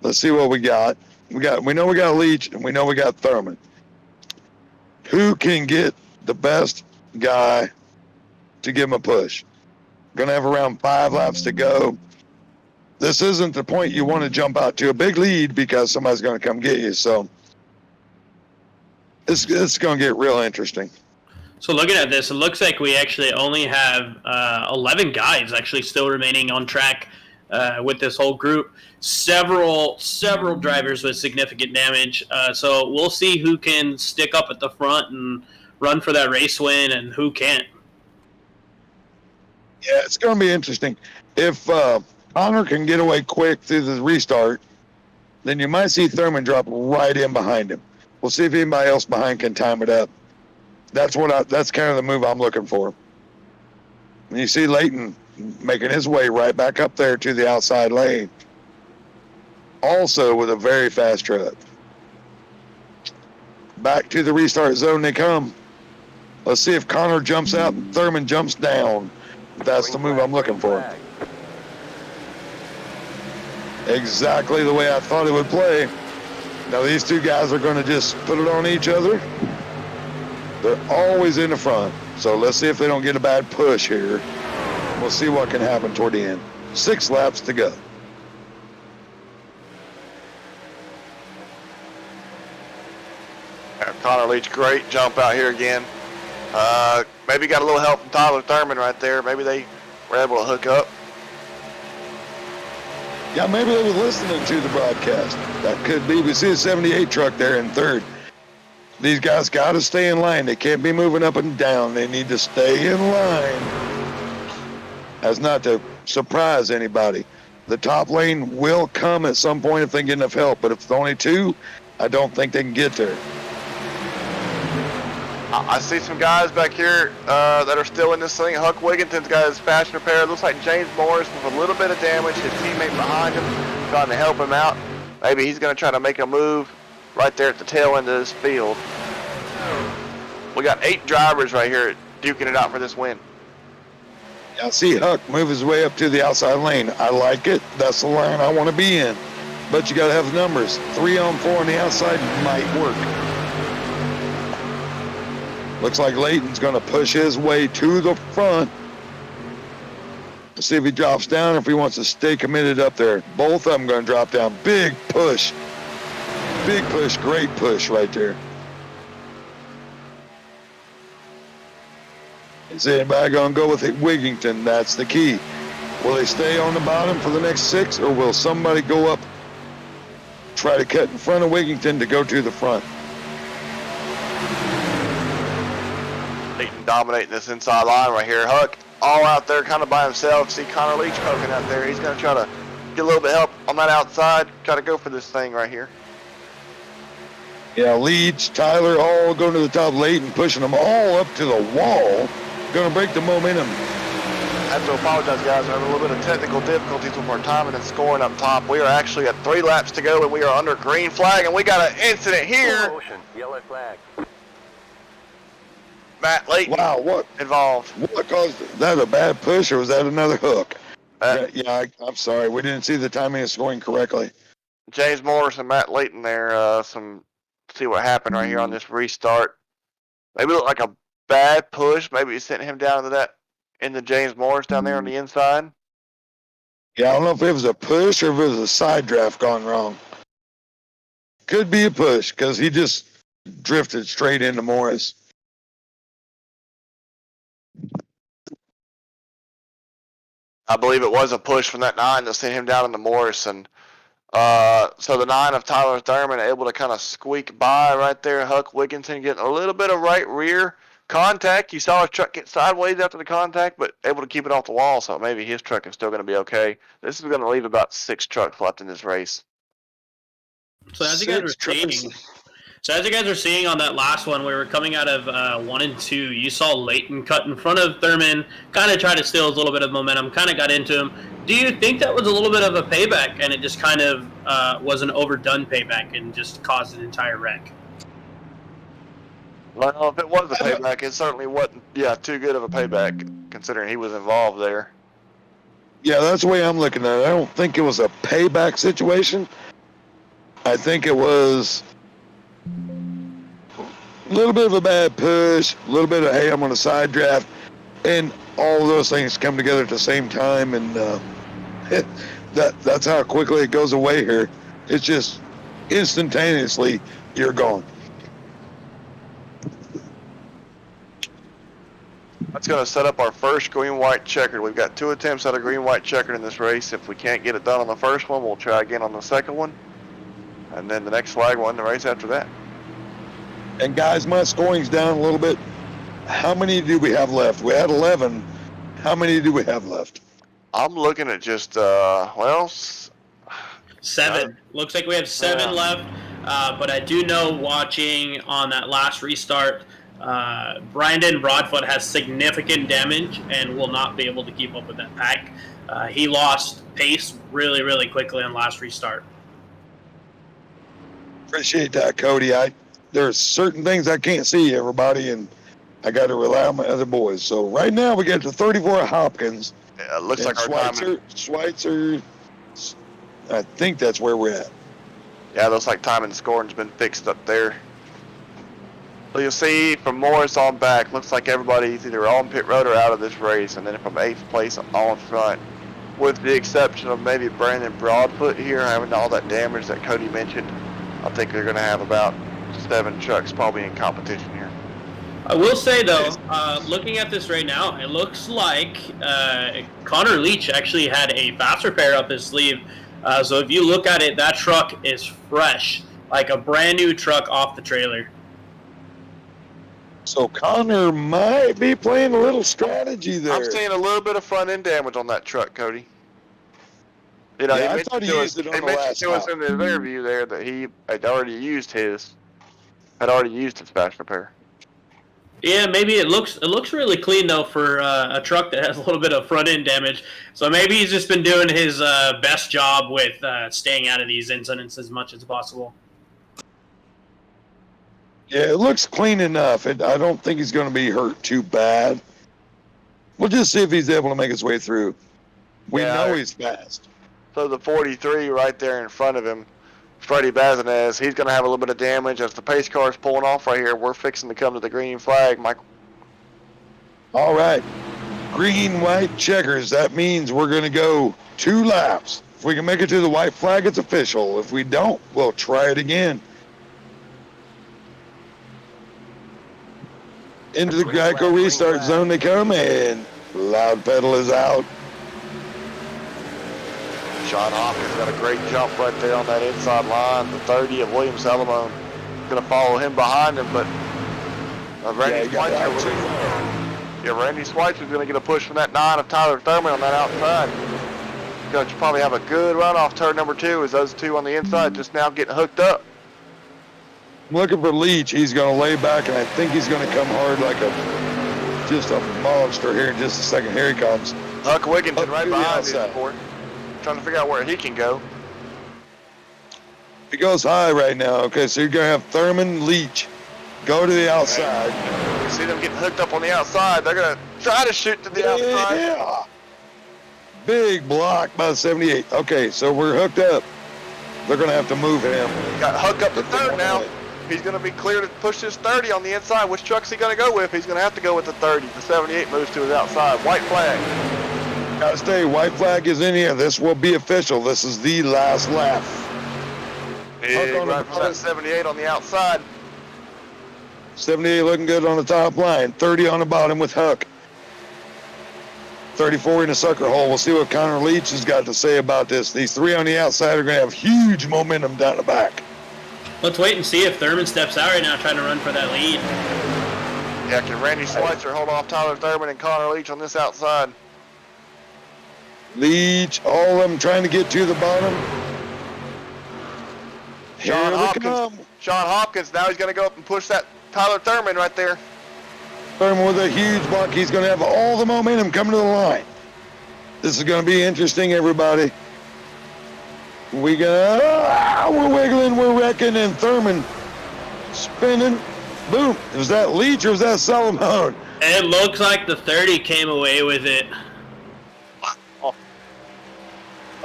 let's see what we got. We know we got Leach, and we know we got Thurman. Who can get the best guy to give him a push? Going to have around 5 laps to go. This isn't the point you want to jump out to a big lead because somebody's going to come get you. So it's going to get real interesting. So looking at this, it looks like we actually only have 11 guys actually still remaining on track with this whole group. Several drivers with significant damage. So we'll see who can stick up at the front and run for that race win and who can't. Yeah, it's going to be interesting. If Connor can get away quick through the restart, then you might see Thurman drop right in behind him. We'll see if anybody else behind can time it up. That's kind of the move I'm looking for. And you see Layton making his way right back up there to the outside lane. Also with a very fast truck. Back to the restart zone they come. Let's see if Connor jumps out and Thurman jumps down. That's the move I'm looking for. Exactly the way I thought it would play. Now these two guys are going to just put it on each other. They're always in the front. So let's see if they don't get a bad push here. We'll see what can happen toward the end. 6 laps to go. Connor Leach, great jump out here again. Maybe got a little help from Tyler Thurman right there. Maybe they were able to hook up. Yeah, maybe they were listening to the broadcast. That could be. We see a 78 truck there in third. These guys got to stay in line. They can't be moving up and down. They need to stay in line. As not to surprise anybody. The top lane will come at some point if they get enough help. But if it's only 2, I don't think they can get there. I see some guys back here that are still in this thing. Huck Wigginton's got his fast repair. Looks like James Morris with a little bit of damage. His teammate behind him trying to help him out. Maybe he's going to try to make a move right there at the tail end of this field. We got 8 drivers right here duking it out for this win. I see Huck move his way up to the outside lane. I like it. That's the line I want to be in. But you got to have the numbers. 3 on 4 on the outside might work. Looks like Layton's going to push his way to the front. Let's see if he drops down or if he wants to stay committed up there. Both of them going to drop down. Big push. Big push. Great push right there. Is anybody going to go with Wigginton? That's the key. Will they stay on the bottom for the next 6, or will somebody go up, try to cut in front of Wigginton to go to the front? Layton dominating this inside line right here. Huck all out there kind of by himself. See Connor Leach poking out there. He's going to try to get a little bit of help on that outside. Try to go for this thing right here. Yeah, Leach, Tyler, all going to the top. Layton pushing them all up to the wall. Going to break the momentum. I have to apologize, guys. We're having a little bit of technical difficulties with our timing and scoring up top. We are actually at 3 laps to go, and we are under green flag, and we got an incident here. Motion, yellow flag. Matt Layton Wow, what involved. caused it? That a bad push, or was that another hook? I'm sorry. We didn't see the timing of scoring correctly. James Morris and Matt Layton there. See what happened right here on this restart. Maybe it looked like a bad push. Maybe he sent him down to that into James Morris down there on the inside. Yeah, I don't know if it was a push or if it was a side draft gone wrong. Could be a push because he just drifted straight into Morris. I believe it was a push from that 9 that sent him down into Morris. And so the 9 of Tyler Thurman able to kind of squeak by right there. Huck Wigginton getting a little bit of right rear contact. You saw his truck get sideways after the contact, but able to keep it off the wall, so maybe his truck is still going to be okay. This is going to leave about 6 trucks left in this race. So as you guys are seeing on that last one, we were coming out of 1 and 2. You saw Layton cut in front of Thurman, kind of tried to steal a little bit of momentum, kind of got into him. Do you think that was a little bit of a payback, and it just kind of was an overdone payback and just caused an entire wreck? Well, if it was a payback, it certainly wasn't, too good of a payback, considering he was involved there. Yeah, that's the way I'm looking at it. I don't think it was a payback situation. I think it was a little bit of a bad push, a little bit of, hey, I'm on a side draft, and all of those things come together at the same time, and that's how quickly it goes away here. It's just instantaneously, you're gone. That's going to set up our first green-white checkered. We've got 2 attempts at a green-white checkered in this race. If we can't get it done on the first one, we'll try again on the second one. And then the next flag will end the race after that. And guys, my scoring's down a little bit. How many do we have left? We had 11. How many do we have left? I'm looking at just, 7. Looks like we have 7 left. But I do know, watching on that last restart, Brandon Broadfoot has significant damage and will not be able to keep up with that pack. He lost pace really, really quickly on last restart. Appreciate that, Cody. There's certain things I can't see, everybody, and I got to rely on my other boys. So right now we get to 34 Hopkins. Yeah, it looks like our Schweitzer, I think that's where we're at. Yeah, it looks like time and scoring's been fixed up there. So you'll see from Morris on back, looks like everybody's either on pit road or out of this race, and then from 8th place on front, with the exception of maybe Brandon Broadfoot here having all that damage that Cody mentioned. I think they're going to have about 7 trucks probably in competition here. I will say, though, looking at this right now, it looks like Connor Leach actually had a fast repair up his sleeve. So if you look at it, that truck is fresh, like a brand new truck off the trailer. So Connor might be playing a little strategy there. I'm seeing a little bit of front end damage on that truck, Cody. You know, I thought he used it on the last to us in the interview there that he had already used his fast repair. Yeah, maybe it looks really clean though for a truck that has a little bit of front end damage. So maybe he's just been doing his best job with staying out of these incidents as much as possible. Yeah, it looks clean enough. I don't think he's going to be hurt too bad. We'll just see if he's able to make his way through. We know he's fast. So the 43 right there in front of him, Freddie Bazinez, he's going to have a little bit of damage as the pace car is pulling off right here. We're fixing to come to the green flag, Michael. All right. Green, white, checkers. That means we're going to go 2 laps. If we can make it to the white flag, it's official. If we don't, we'll try it again. Into the Geico restart zone they come, and loud pedal is out. Sean Hopkins got a great jump right there on that inside line. The 30 of William Salamone going to follow him behind him, but Randy Schweitzer is going to get a push from that 9 of Tyler Thurman on that outside. Going to probably have a good run off turn number 2 as those 2 on the inside just now getting hooked up. I'm looking for Leach. He's going to lay back, and I think he's going to come hard like just a monster here in just a second. Here he comes. Huck Wigginton right behind him. Trying to figure out where he can go. He goes high right now. Okay, so you're going to have Thurman, Leach. Go to the outside. You see them getting hooked up on the outside. They're going to try to shoot to the outside. Yeah. Big block by 78. Okay, so we're hooked up. They're going to have to move him. Got Huck up to third now. He's going to be clear to push his 30 on the inside. Which truck's he going to go with? He's going to have to go with the 30. The 78 moves to his outside. White flag. Gotta stay. White flag is in here. This will be official. This is the last lap. Big right from that 78 on the outside. 78 looking good on the top line. 30 on the bottom with Huck. 34 in the sucker hole. We'll see what Connor Leach has got to say about this. These 3 on the outside are going to have huge momentum down the back. Let's wait and see if Thurman steps out right now trying to run for that lead. Yeah, can Randy Schweitzer hold off Tyler Thurman and Connor Leach on this outside? Leach, all of them trying to get to the bottom. Sean Hopkins, now he's going to go up and push that Tyler Thurman right there. Thurman with a huge block. He's going to have all the momentum coming to the line. This is going to be interesting, everybody. We're wiggling, we're wrecking, and Thurman spinning. Boom. Was that Leach or was that Salamone? It looks like the 30 came away with it.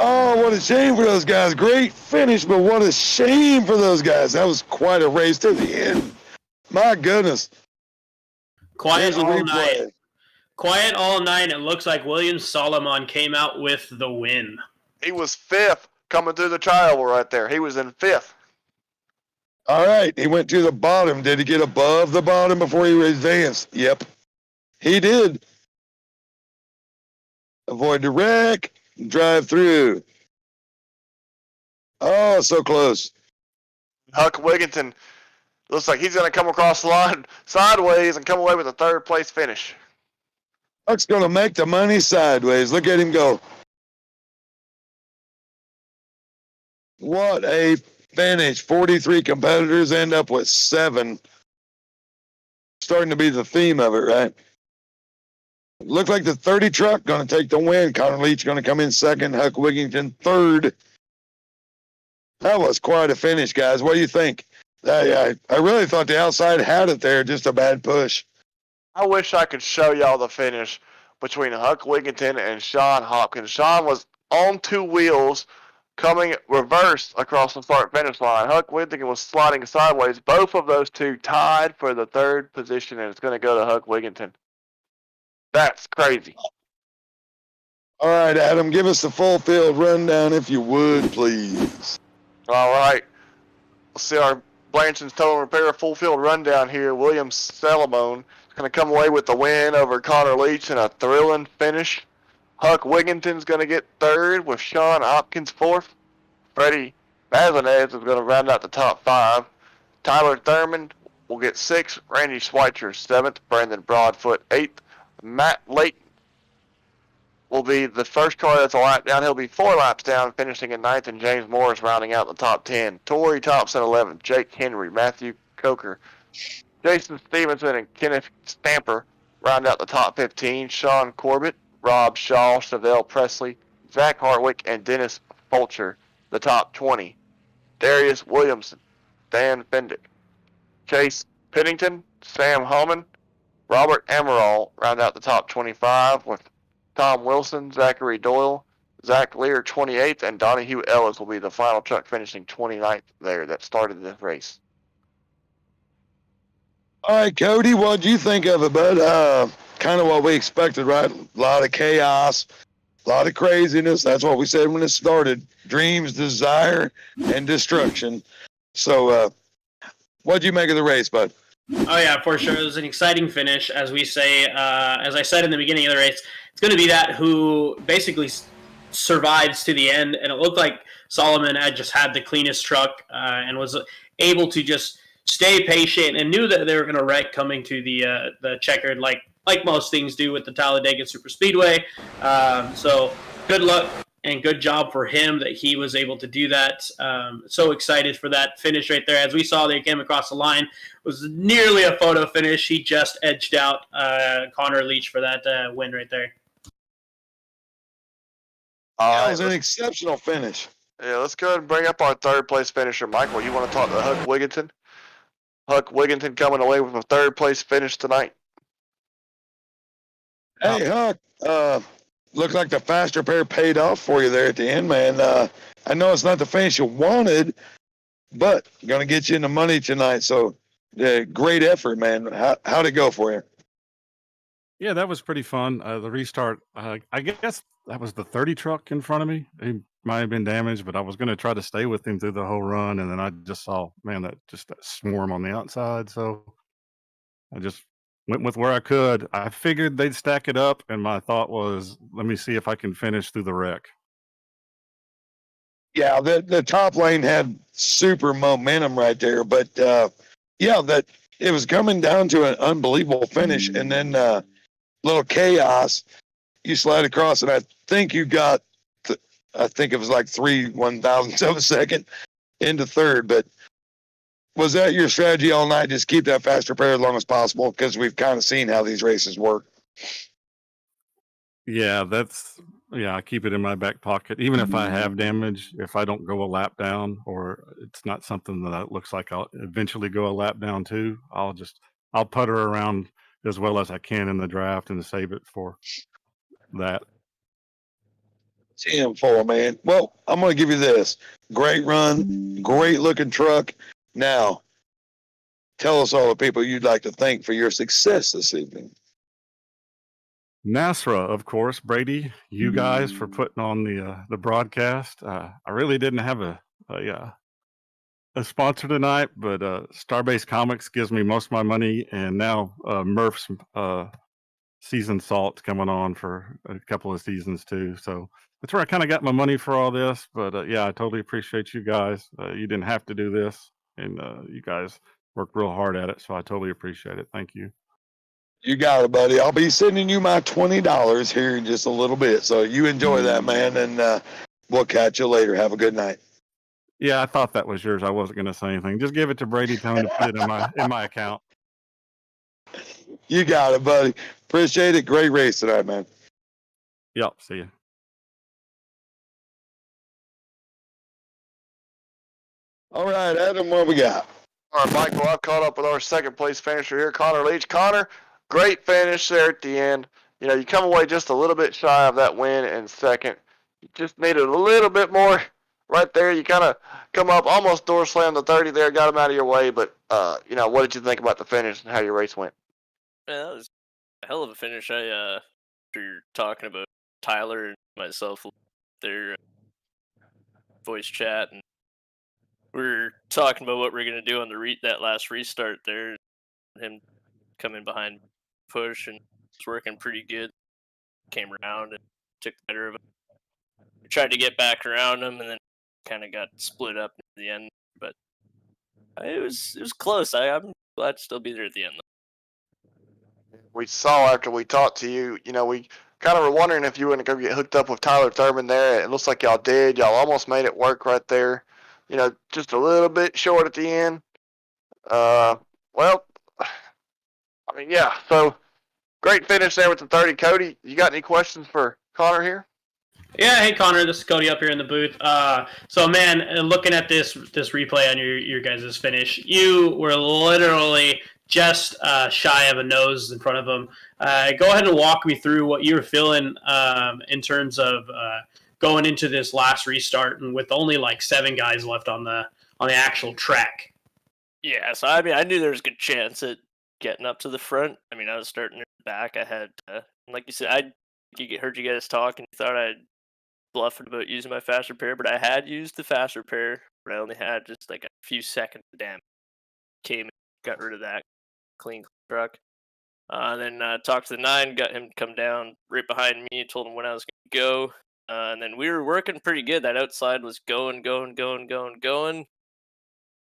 Oh, what a shame for those guys. Great finish, but what a shame for those guys. That was quite a race to the end. My goodness. Quiet all night. Quiet all night. It looks like William Solomon came out with the win. He was 5th coming through the trial right there. He was in 5th. All right. He went to the bottom. Did he get above the bottom before he advanced? Yep. He did. Avoid the wreck. Drive through. Oh, so close. Huck Wigginton looks like he's going to come across the line sideways and come away with a 3rd place finish. Huck's going to make the money sideways. Look at him go. What a finish. 43 competitors end up with 7. Starting to be the theme of it, right? Looked like the 30 truck going to take the win. Connor Leach going to come in 2nd. Huck Wigginton 3rd. That was quite a finish, guys. What do you think? I really thought the outside had it there. Just a bad push. I wish I could show y'all the finish between Huck Wigginton and Sean Hopkins. Sean was on 2 wheels coming reversed across the start-finish line. Huck Wigginton was sliding sideways. Both of those 2 tied for the 3rd position, and it's going to go to Huck Wigginton. That's crazy. All right, Adam, give us the full field rundown if you would, please. All right. Let's see our Blanchard's Total Repair full field rundown here. William Salamone is going to come away with the win over Connor Leach in a thrilling finish. Huck Wigginton's going to get 3rd with Sean Hopkins 4th. Freddie Bazinez is going to round out the top 5. Tyler Thurman will get 6th. Randy Schweitzer 7th. Brandon Broadfoot 8th. Matt Layton will be the first car that's a lap down. He'll be 4 laps down, finishing in 9th, and James Morris rounding out the top 10. Torrey Thompson 11th. Jake Henry, Matthew Coker Jason Stevenson and Kenneth Stamper round out the top 15. Sean Corbett, Rob Shaw, Chevelle Presley, Zach Hartwick, and Dennis Fulcher, the top 20. Darius Williamson, Dan Fendick, Chase Pennington, Sam Hullman, Robert Amaral round out the top 25 with Tom Wilson, Zachary Doyle, Zach Lear 28th, and Donahue Ellis will be the final truck finishing 29th there that started this race. All right, Cody, what'd you think of it, bud? Kind of what we expected, right? A lot of chaos, a lot of craziness. That's what we said when it started. Dreams, desire, and destruction. So, what'd you make of the race, bud? Oh yeah, for sure. It was an exciting finish, as we say. As I said in the beginning of the race, it's going to be that who basically survives to the end. And it looked like Solomon had just had the cleanest truck and was able to just stay patient and knew that they were going to wreck coming to the checkered, like most things do with the Talladega Super Speedway. So good luck and good job for him that he was able to do that. So excited for that finish right there. As we saw, they came across the line. It was nearly a photo finish. He just edged out Connor Leach for that win right there. That was an exceptional finish. Yeah, let's go ahead and bring up our third place finisher, Michael. You want to talk to Huck Wigginton? Huck Wigginton coming away with a third place finish tonight. Hey, Huck, looked like the faster pair paid off for you there at the end, man. I know it's not the finish you wanted, but going to get you in the money tonight. So, great effort, man. How'd it go for you? Yeah, that was pretty fun. The restart, I guess that was the 30 truck in front of me. He might have been damaged, but I was going to try to stay with him through the whole run. And then I just saw, man, that swarm on the outside. So I just went with where I could. I figured they'd stack it up. And my thought was, let me see if I can finish through the wreck. Yeah, the top lane had super momentum right there. But, yeah, that it was coming down to an unbelievable finish. And then, little chaos, you slide across, and I think you got, I think it was like 3/1000ths of a second into third. But was that your strategy all night? Just keep that faster pair as long as possible, because we've kind of seen how these races work. Yeah, I keep it in my back pocket. Even if I have damage, if I don't go a lap down, or it's not something that looks like I'll eventually go a lap down to, I'll putter around as well as I can in the draft and save it for that. 10-4, man. Well, I'm going to give you this. Great run, great looking truck. Now, tell us all the people you'd like to thank for your success this evening. NASRA, of course, Brady, you guys for putting on the broadcast. I really didn't have a sponsor tonight, but Starbase Comics gives me most of my money, and now Murph's season salt's coming on for a couple of seasons too. So that's where I kind of got my money for all this. But yeah, I totally appreciate you guys. You didn't have to do this, and you guys worked real hard at it. So I totally appreciate it. Thank you. You got it, buddy. I'll be sending you my $20 here in just a little bit. So you enjoy that, man, and we'll catch you later. Have a good night. Yeah, I thought that was yours. I wasn't going to say anything. Just give it to Brady. Tell him to put it in my account. You got it, buddy. Appreciate it. Great race tonight, man. Yep. See you. All right, Adam, what we got? All right, Michael, I've caught up with our second place finisher here, Connor Leach. Connor, great finish there at the end. You know, you come away just a little bit shy of that win in second. You just needed a little bit more right there. You kind of come up, almost door slammed the 30 there, got him out of your way. But, you know, what did you think about the finish and how your race went? Yeah, that was a hell of a finish. After you're talking about Tyler and myself, their voice chat, and we're talking about what we're gonna do on that last restart there. Him coming behind, push, and it's working pretty good. Came around and took better of it. We tried to get back around him, and then kind of got split up at the end. But it was close. I'm glad to still be there at the end. We saw after we talked to you, you know, we kind of were wondering if you were going to go get hooked up with Tyler Thurman there. It looks like y'all did. Y'all almost made it work right there. You know, just a little bit short at the end. Well, I mean, yeah. So great finish there with the 30. Cody, you got any questions for Connor here? Yeah, hey Connor, this is Cody up here in the booth. So man, looking at this replay on your guys' finish, you were literally just shy of a nose in front of him. Go ahead and walk me through what you were feeling in terms of going into this last restart and with only like 7 guys left on the actual track. Yeah, so I mean, I knew there was a good chance at getting up to the front. I mean, I was starting in the back. I had, like you said, heard you guys talk and thought I'd bluffing about using my fast repair, but I had used the fast repair, but I only had just like a few seconds of damage. Came and got rid of that clean truck. Then talked to the 9, got him to come down right behind me, told him when I was going to go. And then we were working pretty good. That outside was going. And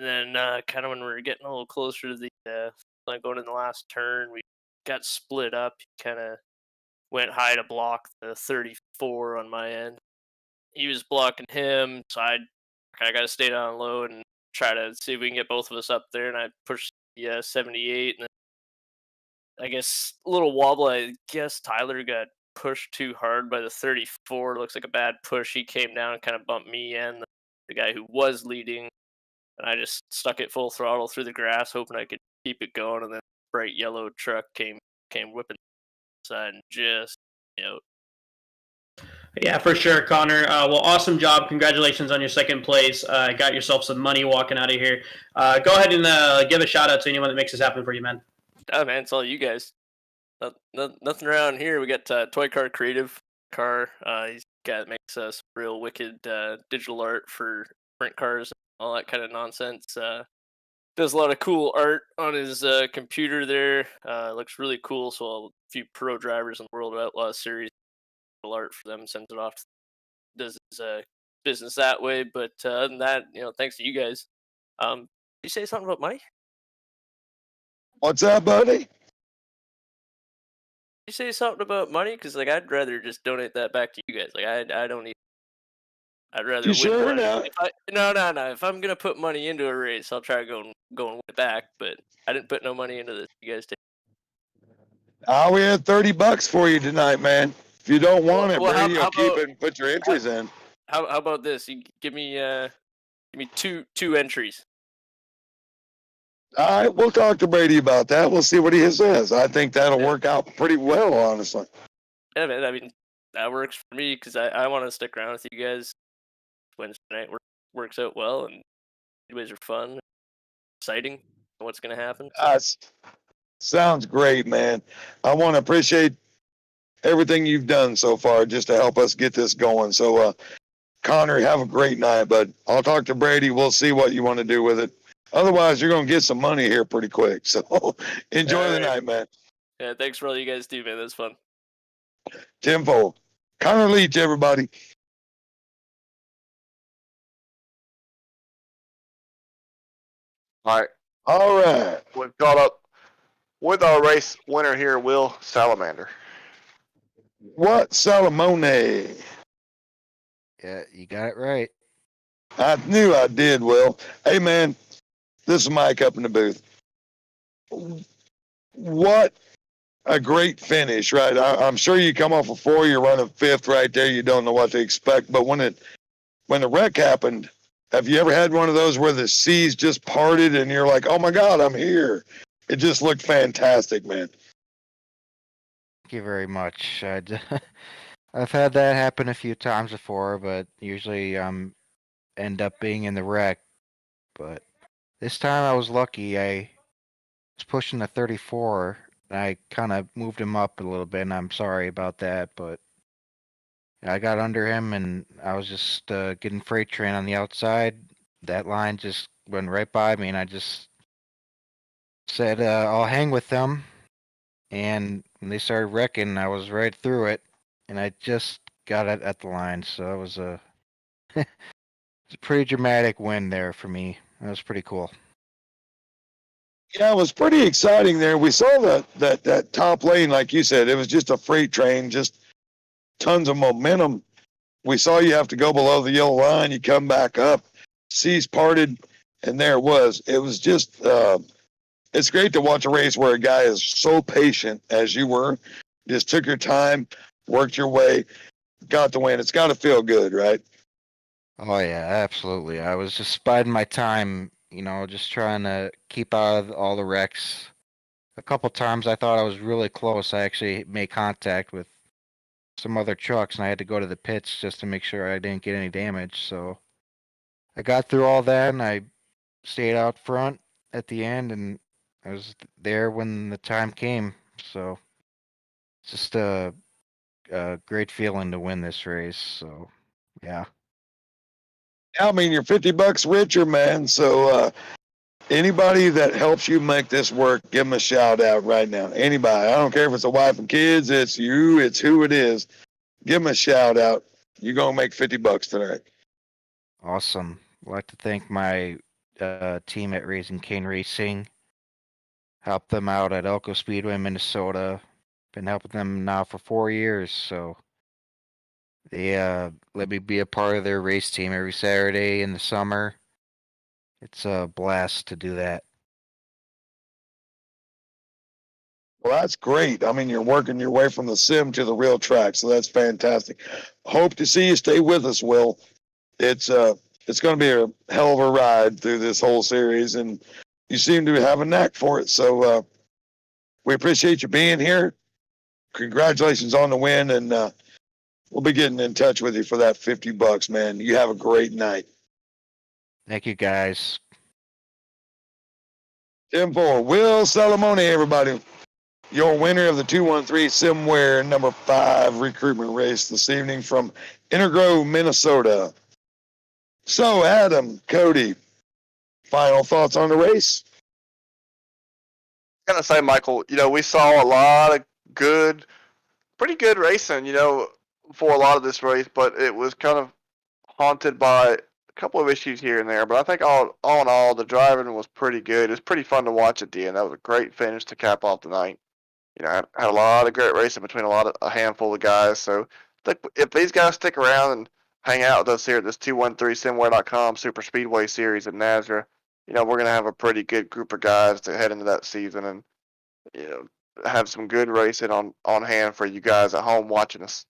then kind of when we were getting a little closer to the like going in the last turn, we got split up. He kind of went high to block the 34 on my end. He was blocking him, so I got to stay down low and try to see if we can get both of us up there. And I pushed the 78, and then I guess a little wobble. I guess Tyler got pushed too hard by the 34. Looks like a bad push. He came down and kind of bumped me and the guy who was leading. And I just stuck it full throttle through the grass, hoping I could keep it going. And then bright yellow truck came whipping side and just out. Yeah, for sure, Connor. Well, awesome job. Congratulations on your second place. Got yourself some money walking out of here. Go ahead and give a shout out to anyone that makes this happen for you, man. Oh, man, it's all you guys. Nothing around here. We got Toy Car Creative Car. He's makes us real wicked digital art for sprint cars and all that kind of nonsense. Does a lot of cool art on his computer there. Looks really cool. So a few pro drivers in the World of Outlaws series art for them, sends it off, does his business that way. But other than that, thanks to you guys. Did you say something about money? What's that, buddy? Did you say something about money? Because like I'd rather just donate that back to you guys. Like I don't need. I'd rather You win sure money. now? No. If I'm gonna put money into a race, I'll try going win it back. But I didn't put no money into this. You guys take. We had $30 for you tonight, man. If you don't want it, well, Brady will keep it and put your entries in. How about this? You give me two entries. All right, we'll talk to Brady about that. We'll see what he says. I think that'll work out pretty well, honestly. Yeah, man. I mean, that works for me because I want to stick around with you guys. Wednesday night works out well, and you guys are fun, exciting. What's going to happen? Sounds great, man. I want to appreciate everything you've done so far just to help us get this going. So, Connor, have a great night, bud. I'll talk to Brady. We'll see what you want to do with it. Otherwise, you're going to get some money here pretty quick. So enjoy the night, man. Yeah, thanks for all you guys do, man. That's fun. Tenfold. Connor Leach, everybody. All right. All right. We've caught up with our race winner here, Will Salamander. What Salamone? Yeah, you got it right. I knew I did, Will. Hey, man, this is Mike up in the booth. What a great finish, right? I'm sure you come off a 4, you're running 5th right there. You don't know what to expect. But when the wreck happened, have you ever had one of those where the seas just parted and you're like, oh, my God, I'm here? It just looked fantastic, man. Thank you very much. I've had that happen a few times before, but usually end up being in the wreck. But this time I was lucky. I was pushing the 34. And I kind of moved him up a little bit, and I'm sorry about that, but I got under him, and I was just getting freight train on the outside. That line just went right by me, and I just said, I'll hang with them. And when they started wrecking, I was right through it, and I just got it at the line. So it was a pretty dramatic win there for me. That was pretty cool. Yeah, it was pretty exciting there. We saw that top lane, like you said, it was just a freight train, just tons of momentum. We saw you have to go below the yellow line. You come back up, seas parted, and there it was. It was just, it it's great to watch a race where a guy is so patient as you were, just took your time, worked your way, got the win. It's got to feel good, right? Oh yeah, absolutely. I was just biding my time, just trying to keep out of all the wrecks. A couple times I thought I was really close. I actually made contact with some other trucks and I had to go to the pits just to make sure I didn't get any damage. So I got through all that and I stayed out front at the end and I was there when the time came. So it's just a great feeling to win this race. So yeah. I mean, you're $50 richer, man. So anybody that helps you make this work, give them a shout out right now. Anybody. I don't care if it's a wife and kids, it's you, it's who it is. Give them a shout out. You're going to make $50 tonight. Awesome. I'd like to thank my team at Raising Cane Racing. Helped them out at Elko Speedway, Minnesota. Been helping them now for 4 years, so they let me be a part of their race team every Saturday in the summer. It's a blast to do that. Well, that's great. I mean, you're working your way from the sim to the real track, so that's fantastic. Hope to see you. Stay with us, Will. It's going to be a hell of a ride through this whole series, and you seem to have a knack for it. So we appreciate you being here. Congratulations on the win, and we'll be getting in touch with you for that $50, man. You have a great night. Thank you, guys. 10-4, Will Salamone, everybody. Your winner of the 213 Simware number 5 recruitment race this evening from Intergrove, Minnesota. So, Adam, Cody, final thoughts on the race? I'm gonna say, Michael, we saw a lot of pretty good racing, for a lot of this race, but it was kind of haunted by a couple of issues here and there. But I think all in all, the driving was pretty good. It was pretty fun to watch at the end. That was a great finish to cap off the night. I had a lot of great racing between a handful of guys. So I think if these guys stick around and hang out with us here at this 213simware.com Super Speedway Series in Nazareth, we're going to have a pretty good group of guys to head into that season and, have some good racing on hand for you guys at home watching us.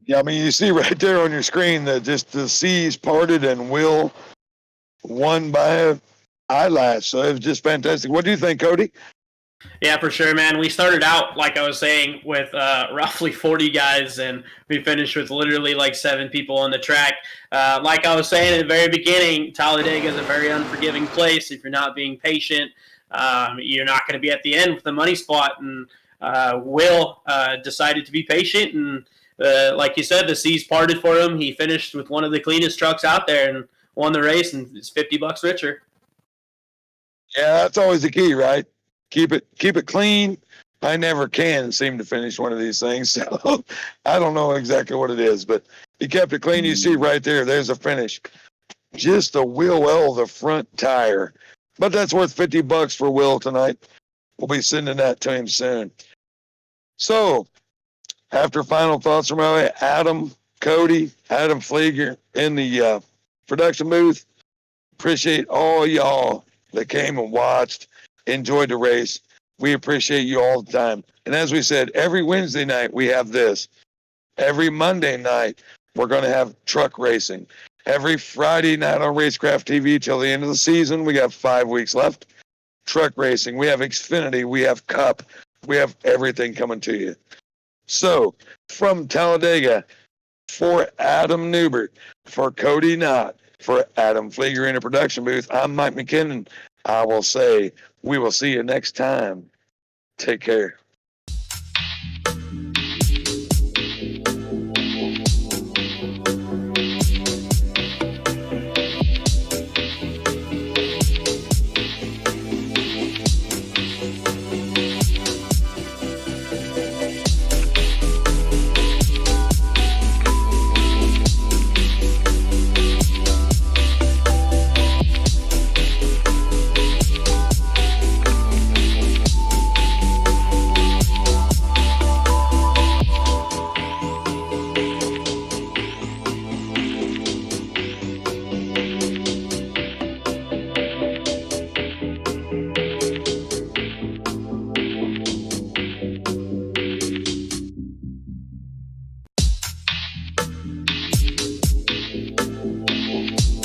Yeah, I mean, you see right there on your screen that just the seas parted and Will won by an eyelash. So it was just fantastic. What do you think, Cody? Yeah, for sure, man. We started out, like I was saying, with roughly 40 guys, and we finished with literally like 7 people on the track. Like I was saying at the very beginning, Talladega is a very unforgiving place. If you're not being patient, you're not going to be at the end with the money spot. And Will decided to be patient, and like you said, the seas parted for him. He finished with one of the cleanest trucks out there and won the race, and it's $50 richer. Yeah, that's always the key, right? Keep it clean. I never can seem to finish one of these things, so I don't know exactly what it is, but he kept it clean. You see right there, there's a finish. Just a wheel well, the front tire. But that's worth $50 for Will tonight. We'll be sending that to him soon. So, after final thoughts from Adam, Cody, Adam Flieger in the production booth, appreciate all y'all that came and watched, enjoyed the race. We appreciate you all the time. And as we said, every Wednesday night we have this. Every Monday night we're going to have truck racing. Every Friday night on Racecraft TV till the end of the season, we got 5 weeks left. Truck racing. We have Xfinity. We have Cup. We have everything coming to you. So, from Talladega, for Adam Newbert, for Cody Knott, for Adam Flieger in the production booth, I'm Mike McKinnon. I will say, we will see you next time. Take care.